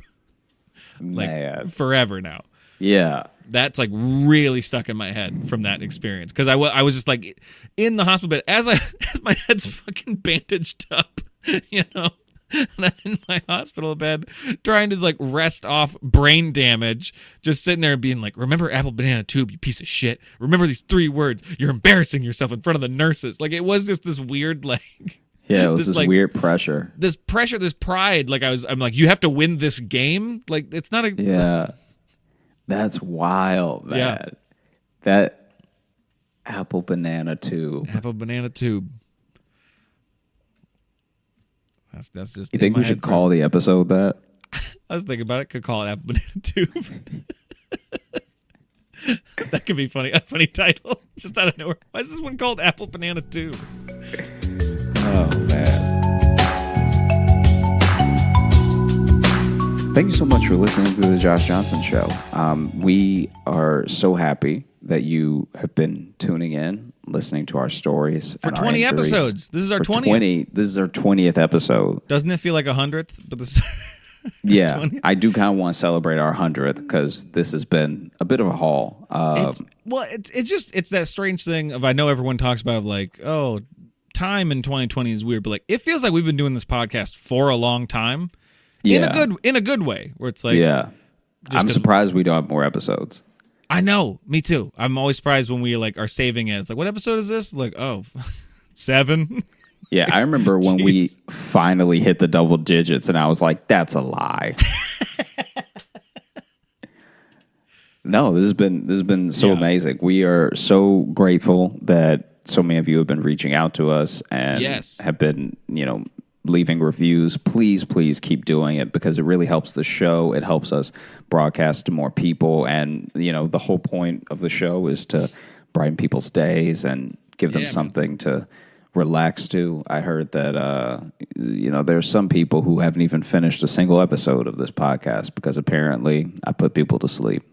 Like Man. Forever now. Yeah. That's like really stuck in my head from that experience because I was just like in the hospital bed as my head's fucking bandaged up, you know, and I'm in my hospital bed trying to like rest off brain damage, just sitting there and being like, remember apple, banana, tube, you piece of shit. Remember these 3 words. You're embarrassing yourself in front of the nurses. Like it was just this weird like. Yeah, it was this like, weird pressure. This pride. Like I'm like, you have to win this game. Like it's not a. Yeah. That's wild, man. Yeah. That apple, banana, tube. Apple, banana, tube. That's just. You think we should call the episode that? I was thinking about it. Could call it apple, banana, tube. That could be funny. A funny title. Just out of nowhere. Why is this one called apple, banana, tube? Oh, man. Thank you so much for listening to the Josh Johnson Show. We are so happy that you have been tuning in, listening to our stories. For and 20 our injuries. episodes. This is our 20th. This is our 20th episode. Doesn't it feel like 100th? But this. Yeah, 20th? I do kind of want to celebrate our 100th because this has been a bit of a haul. It's that strange thing of I know everyone talks about like, oh, time in 2020 is weird, but like it feels like we've been doing this podcast for a long time. Yeah. In a good way, where it's like, yeah, I'm surprised we don't have more episodes. I know, me too. I'm always surprised when we like are saving it. It's like, what episode is this? Like, oh, 7. Yeah, I remember when we finally hit the double digits, and I was like, "That's a lie." No, this has been so amazing. We are so grateful that so many of you have been reaching out to us and have been, leaving reviews. Please keep doing it because it really helps the show. It helps us broadcast to more people. And, the whole point of the show is to brighten people's days and give them something to relax to. I heard that, there's some people who haven't even finished a single episode of this podcast because apparently I put people to sleep.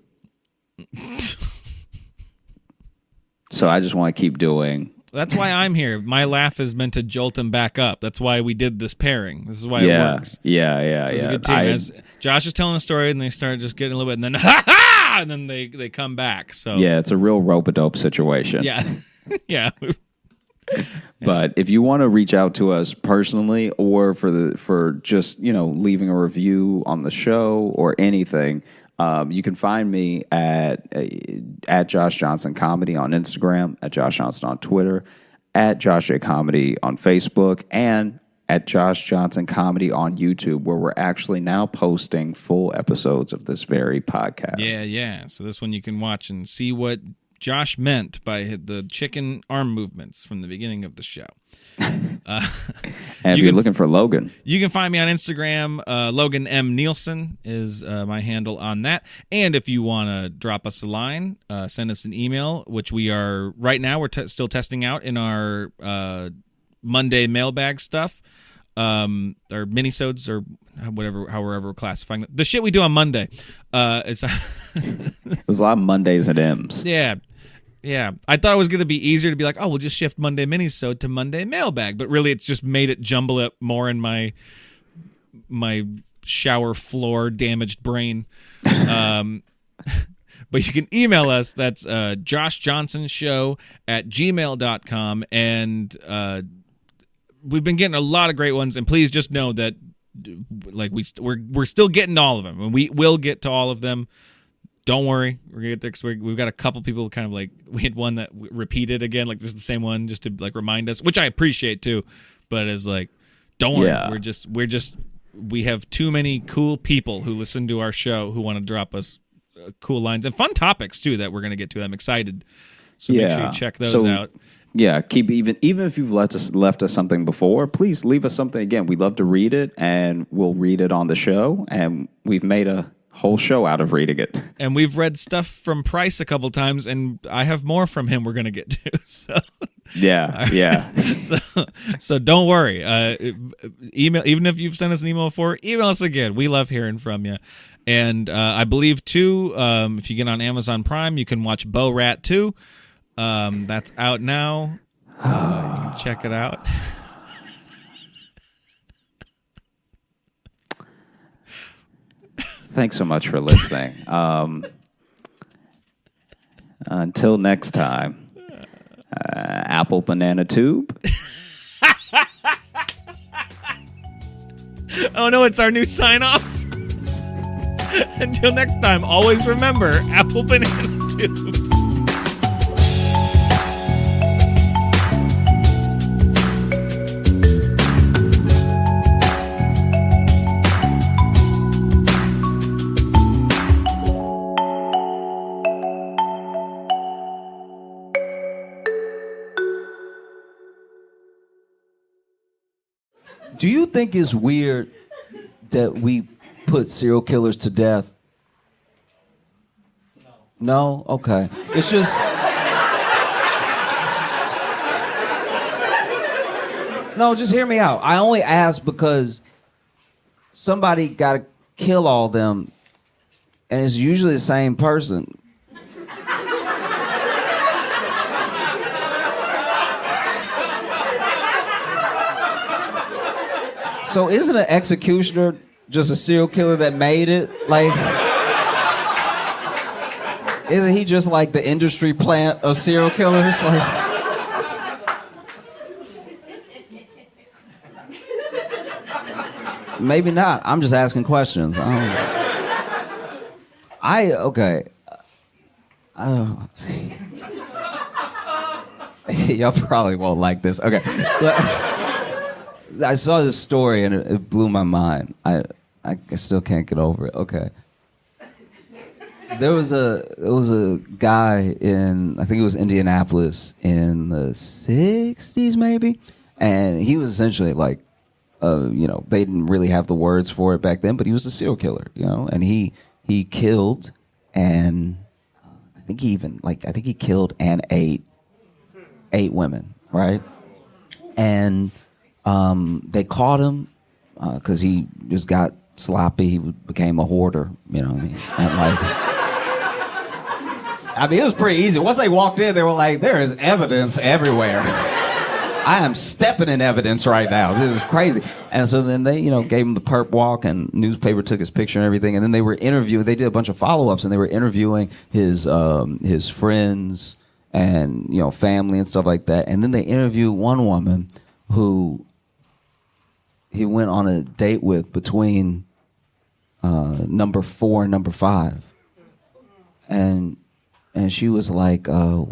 So I just want to keep doing. That's why I'm here. My laugh is meant to jolt him back up. That's why we did this pairing. This is why it works. Yeah. So it's a good team. As Josh is telling a story, and they start just getting a little bit, and then ha ha! and then they come back. So Yeah, it's a real rope-a-dope situation. yeah, yeah. But if you want to reach out to us personally, or for just leaving a review on the show or anything, you can find me at Josh Johnson Comedy on Instagram, at Josh Johnson on Twitter, at Josh J Comedy on Facebook, and at Josh Johnson Comedy on YouTube, where we're actually now posting full episodes of this very podcast. Yeah. So this one you can watch and see what Josh meant by the chicken arm movements from the beginning of the show. And if you're looking for Logan, you can find me on Instagram. Logan M. Nielsen is my handle on that. And if you want to drop us a line, send us an email, which we are right now. We're still testing out in our Monday mailbag stuff. Or minisodes, or however we're classifying it. The shit we do on Monday. There's a lot of Mondays and M's. Yeah. I thought it was going to be easier to be like, oh, we'll just shift Monday minisode to Monday mailbag. But really, it's just made it jumble up more in my shower floor damaged brain. But you can email us. That's joshjohnsonshow@gmail.com. And we've been getting a lot of great ones. And please just know that we're still getting to all of them. And we will get to all of them. Don't worry, we're gonna get there, 'cause we've got a couple people kind of like, we had one that repeated again, like this is the same one, just to like remind us, which I appreciate too, but it's like, don't worry, we have too many cool people who listen to our show who want to drop us cool lines and fun topics too that we're gonna get to. I'm excited, so make sure you check those out. Yeah, keep even if you've left us something before, please leave us something again. We'd love to read it, and we'll read it on the show. And we've made a whole show out of reading it. And we've read stuff from Price a couple times, and I have more from him we're going to get to. So yeah. So don't worry. Email, even if you've sent us an email before, email us again. We love hearing from you. And I believe, too, if you get on Amazon Prime, you can watch Bo Rat 2. That's out now. You can check it out. Thanks so much for listening. Until next time, apple banana tube. Oh no, it's our new sign off. Until next time, always remember, apple banana tube. Do you think it's weird that we put serial killers to death? No? Okay. It's just... No, just hear me out. I only ask because somebody got to kill all them, and it's usually the same person. So isn't an executioner just a serial killer that made it? Like, isn't he just like the industry plant of serial killers? Like, maybe not. I'm just asking questions. Okay. Y'all probably won't like this. Okay. I saw this story and it blew my mind. I still can't get over it. Okay. There was a guy in, I think it was Indianapolis in the 60s maybe, and he was essentially like, they didn't really have the words for it back then, but he was a serial killer, and he killed, and I think he killed and ate 8 women, right? And they caught him because he just got sloppy. He became a hoarder, you know what I mean? And it was pretty easy. Once they walked in, they were like, there is evidence everywhere. I am stepping in evidence right now. This is crazy. And so then they, gave him the perp walk, and newspaper took his picture and everything. And then they were interviewing. They did a bunch of follow-ups, and they were interviewing his friends and family and stuff like that. And then they interviewed one woman who he went on a date with between number 4 and number 5, and she was like, I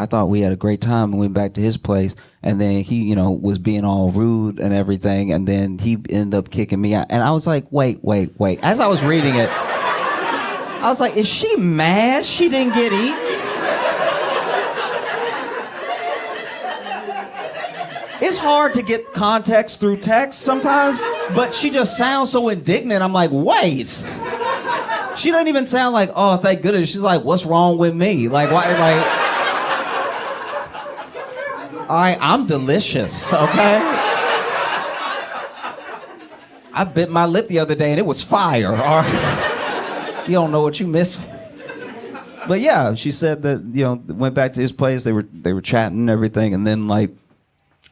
thought we had a great time and went back to his place, and then he, was being all rude and everything, and then he ended up kicking me out. And I was like, wait. As I was reading it, I was like, is she mad she didn't get eaten? It's hard to get context through text sometimes, but she just sounds so indignant. I'm like, wait. She doesn't even sound like, oh, thank goodness. She's like, what's wrong with me? Like, why? Like, all right, I'm delicious, okay? I bit my lip the other day and it was fire, all right? You don't know what you miss. But yeah, she said that, went back to his place. They were chatting and everything, and then like,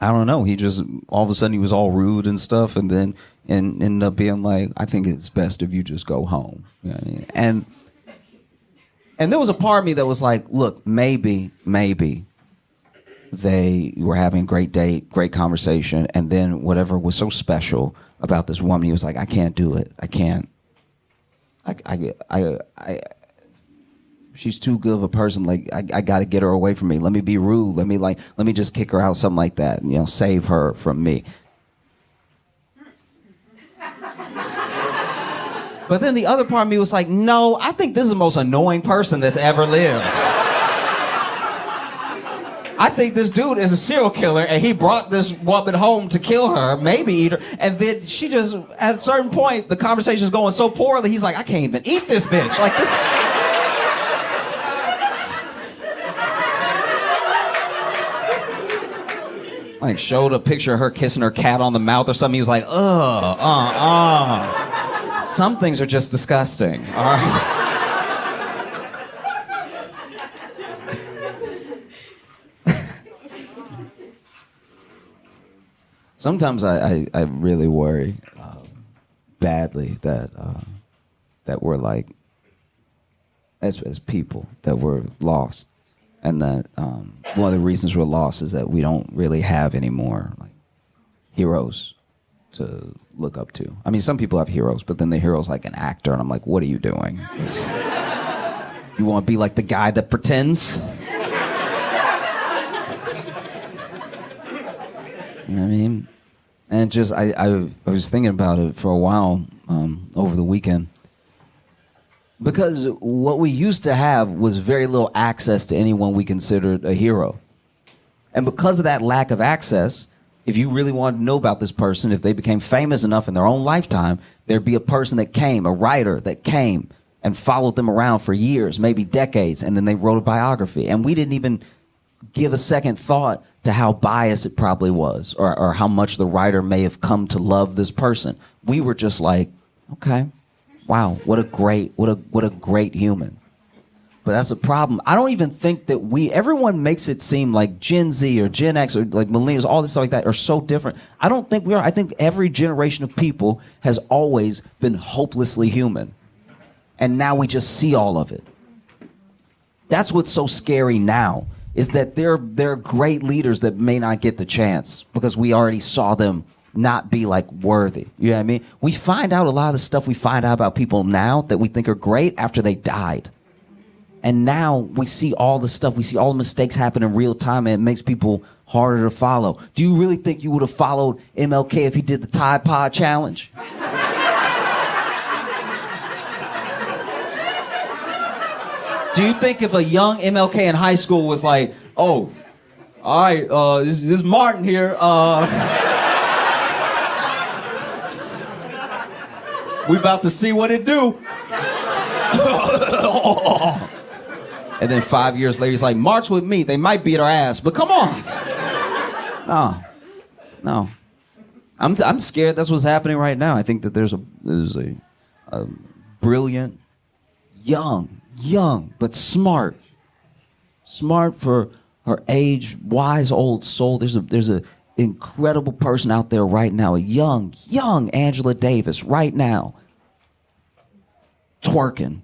I don't know. He just, all of a sudden, he was all rude and stuff, and then ended up being like, I think it's best if you just go home. You know what I mean? And there was a part of me that was like, look, maybe they were having a great date, great conversation, and then whatever was so special about this woman, he was like, I can't do it. I can't. She's too good of a person. Like, I got to get her away from me. Let me be rude. Let me just kick her out, something like that. Save her from me. But then the other part of me was like, no, I think this is the most annoying person that's ever lived. I think this dude is a serial killer, and he brought this woman home to kill her, maybe eat her, and then she just, at a certain point, the conversation is going so poorly, he's like, I can't even eat this bitch. Like, this. Like, showed a picture of her kissing her cat on the mouth or something. He was like, Some things are just disgusting, all right? Sometimes I really worry badly that we're like, as people, that we're lost. And that one of the reasons we're lost is that we don't really have any more like heroes to look up to. I mean, some people have heroes, but then the hero's like an actor, and I'm like, what are you doing? You want to be like the guy that pretends? You know what I mean? And just, I was thinking about it for a while over the weekend. Because what we used to have was very little access to anyone we considered a hero. And because of that lack of access, if you really wanted to know about this person, if they became famous enough in their own lifetime, there'd be a person that came, a writer that came and followed them around for years, maybe decades, and then they wrote a biography. And we didn't even give a second thought to how biased it probably was, or how much the writer may have come to love this person. We were just like, okay. Wow, what a great human. But that's a problem. I don't even think that everyone makes it seem like Gen Z or Gen X or like millennials, all this stuff like that are so different. I don't think we are. I think every generation of people has always been hopelessly human. And now we just see all of it. That's what's so scary now, is that there are great leaders that may not get the chance because we already saw them not be like worthy. You know what I mean? We find out a lot of the stuff we find out about people now that we think are great after they died. And now we see all the stuff, we see all the mistakes happen in real time, and it makes people harder to follow. Do you really think you would have followed MLK if he did the Tide Pod challenge? Do you think if a young MLK in high school was like, oh, all right, this is Martin here, we about to see what it do. And then 5 years later, he's like, march with me. They might beat our ass, but come on. No. I'm scared that's what's happening right now. I think that there's a brilliant, young, but smart for her age, wise old soul. There's a incredible person out there right now, a young Angela Davis right now, twerking.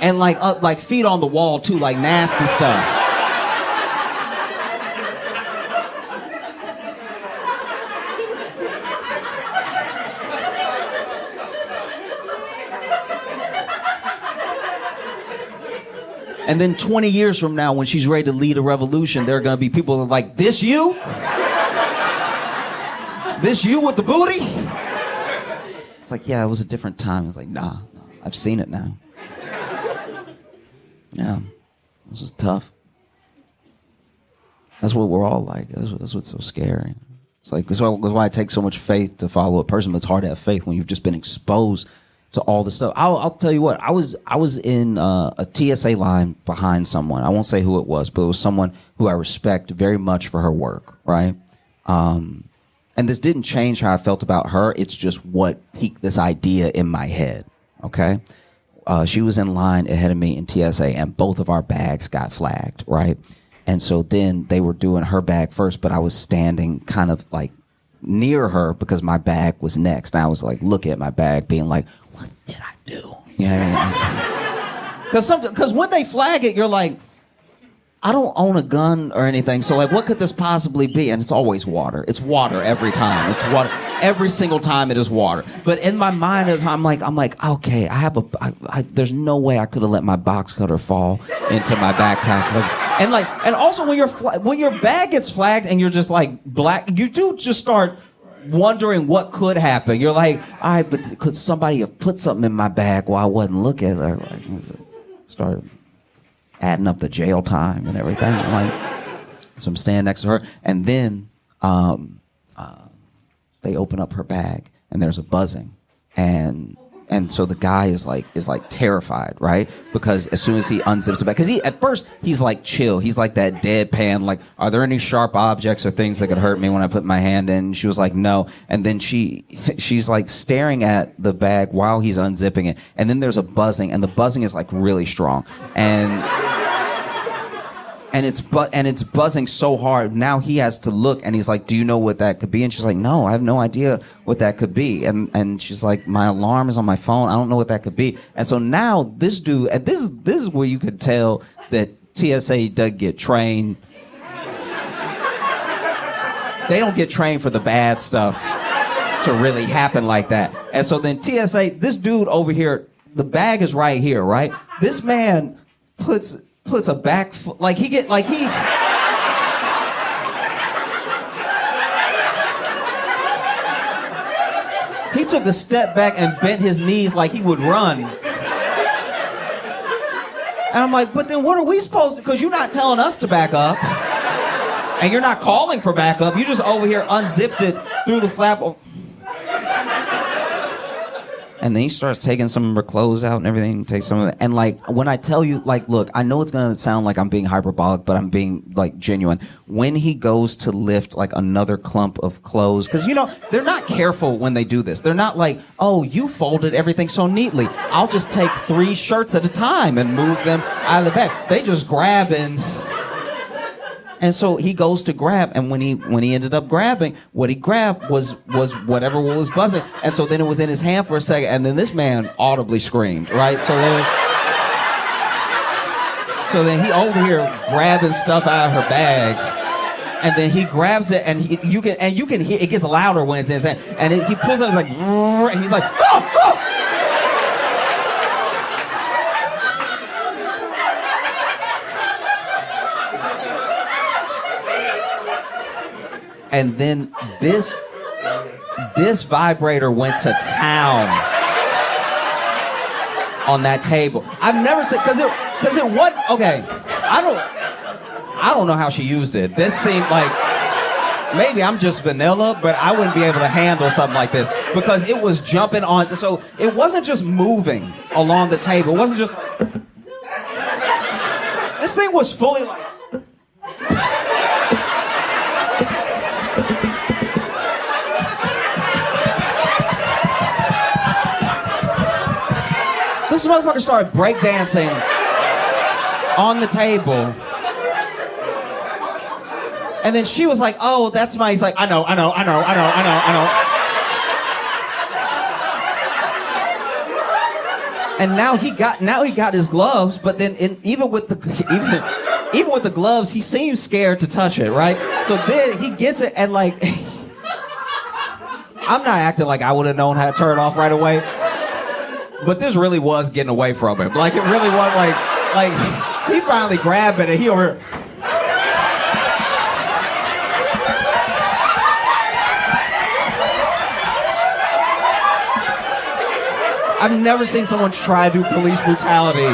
And like feet on the wall too, like nasty stuff. And then 20 years from now, when she's ready to lead a revolution, there are going to be people that are like, this you? This you with the booty? It's like, yeah, it was a different time. It's like, nah, I've seen it now. Yeah, this was tough. That's what we're all like. That's what's so scary. It's like, that's why it takes so much faith to follow a person, but it's hard to have faith when you've just been exposed to all the stuff. I'll tell you what, I was in a TSA line behind someone. I won't say who it was, but it was someone who I respect very much for her work, right? And this didn't change how I felt about her. It's just what piqued this idea in my head, okay? She was in line ahead of me in TSA, and both of our bags got flagged, right? And so then they were doing her bag first, but I was standing kind of like near her because my bag was next. And I was like looking at my bag being like, what did I do? You know what I mean? Because when they flag it, you're like, I don't own a gun or anything, so like, what could this possibly be? And it's always water. It's water every time. It's water every single time. It is water. But in my mind, I'm like, okay, there's no way I could have let my box cutter fall into my backpack. And also when your bag gets flagged and you're just like black, you do just start wondering what could happen. You're like, all right, but could somebody have put something in my bag while I wasn't looking? Or like, start adding up the jail time and everything. So I'm standing next to her, and then they open up her bag, and there's a buzzing, and so the guy is like terrified, right? Because as soon as he unzips the bag, because at first he's like chill, he's like that deadpan, like, are there any sharp objects or things that could hurt me when I put my hand in? She was like, no, and then she's like staring at the bag while he's unzipping it, and then there's a buzzing, and the buzzing is like really strong, and it's buzzing so hard. Now he has to look, and he's like, do you know what that could be? And she's like, no, I have no idea what that could be. And she's like, my alarm is on my phone. I don't know what that could be. And so now this dude, and this is where you could tell that TSA doesn't get trained. They don't get trained for the bad stuff to really happen like that. And so then TSA, this dude over here, the bag is right here, right? This man puts a back foot, he took a step back and bent his knees like he would run. And I'm like, but then what are we supposed to, because you're not telling us to back up. And you're not calling for backup. You just over here unzipped it through the flap. And then he starts taking some of her clothes out and everything, takes some of it. And like, when I tell you, like, look, I know it's gonna sound like I'm being hyperbolic, but I'm being like genuine. When he goes to lift like another clump of clothes, because they're not careful when they do this. They're not like, oh, you folded everything so neatly. I'll just take 3 shirts at a time and move them out of the bag. They just grab and so he goes to grab, and when he ended up grabbing, what he grabbed was whatever was buzzing, and so then it was in his hand for a second, and then this man audibly screamed, right? So then he over here grabbing stuff out of her bag, and then he grabs it, and you can hear it gets louder when it's in his hand, and he pulls it, like, and he's like, oh, oh! And then this vibrator went to town on that table. I've never seen, because it wasn't, okay, I don't know how she used it. This seemed like, maybe I'm just vanilla, but I wouldn't be able to handle something like this because it was jumping on, so it wasn't just moving along the table. It wasn't just, this thing was fully like, this motherfucker started breakdancing on the table. And then she was like, oh, that's my, he's like, I know. And now he got his gloves, but then even with the gloves, he seems scared to touch it, right? So then he gets it and like, I'm not acting like I would have known how to turn it off right away, but this really was getting away from him. Like it really was like he finally grabbed it and he over. I've never seen someone try to do police brutality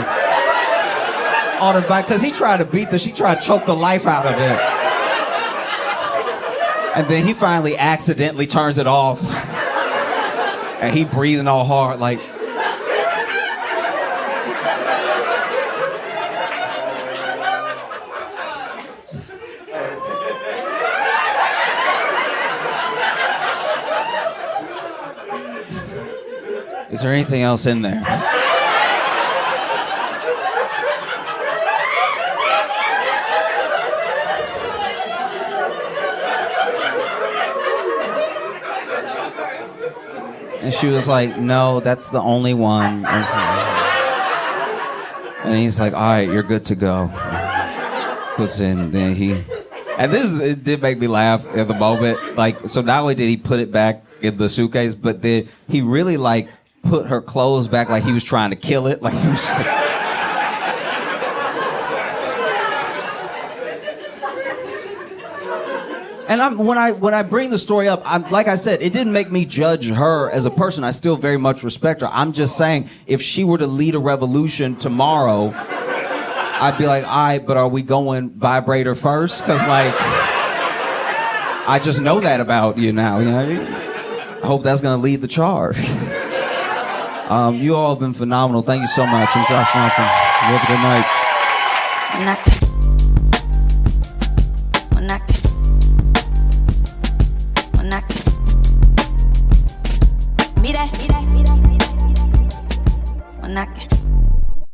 on a bike, because he tried to beat she tried to choke the life out of it. And then he finally accidentally turns it off. And he breathing all hard like. Is there anything else in there? And she was like, no, that's the only one. And he's like, all right, you're good to go. Puts in, then and it did make me laugh at the moment. Like, so not only did he put it back in the suitcase, but then he really like put her clothes back like he was trying to kill it. Like he was. And when I bring the story up, like I said, it didn't make me judge her as a person. I still very much respect her. I'm just saying, if she were to lead a revolution tomorrow, I'd be like, all right, but are we going vibrator first? Because like, I just know that about you now. You know what I mean? I hope that's gonna lead the charge. You all have been phenomenal. Thank you so much. I'm Josh Johnson. You have a good night. Nothing.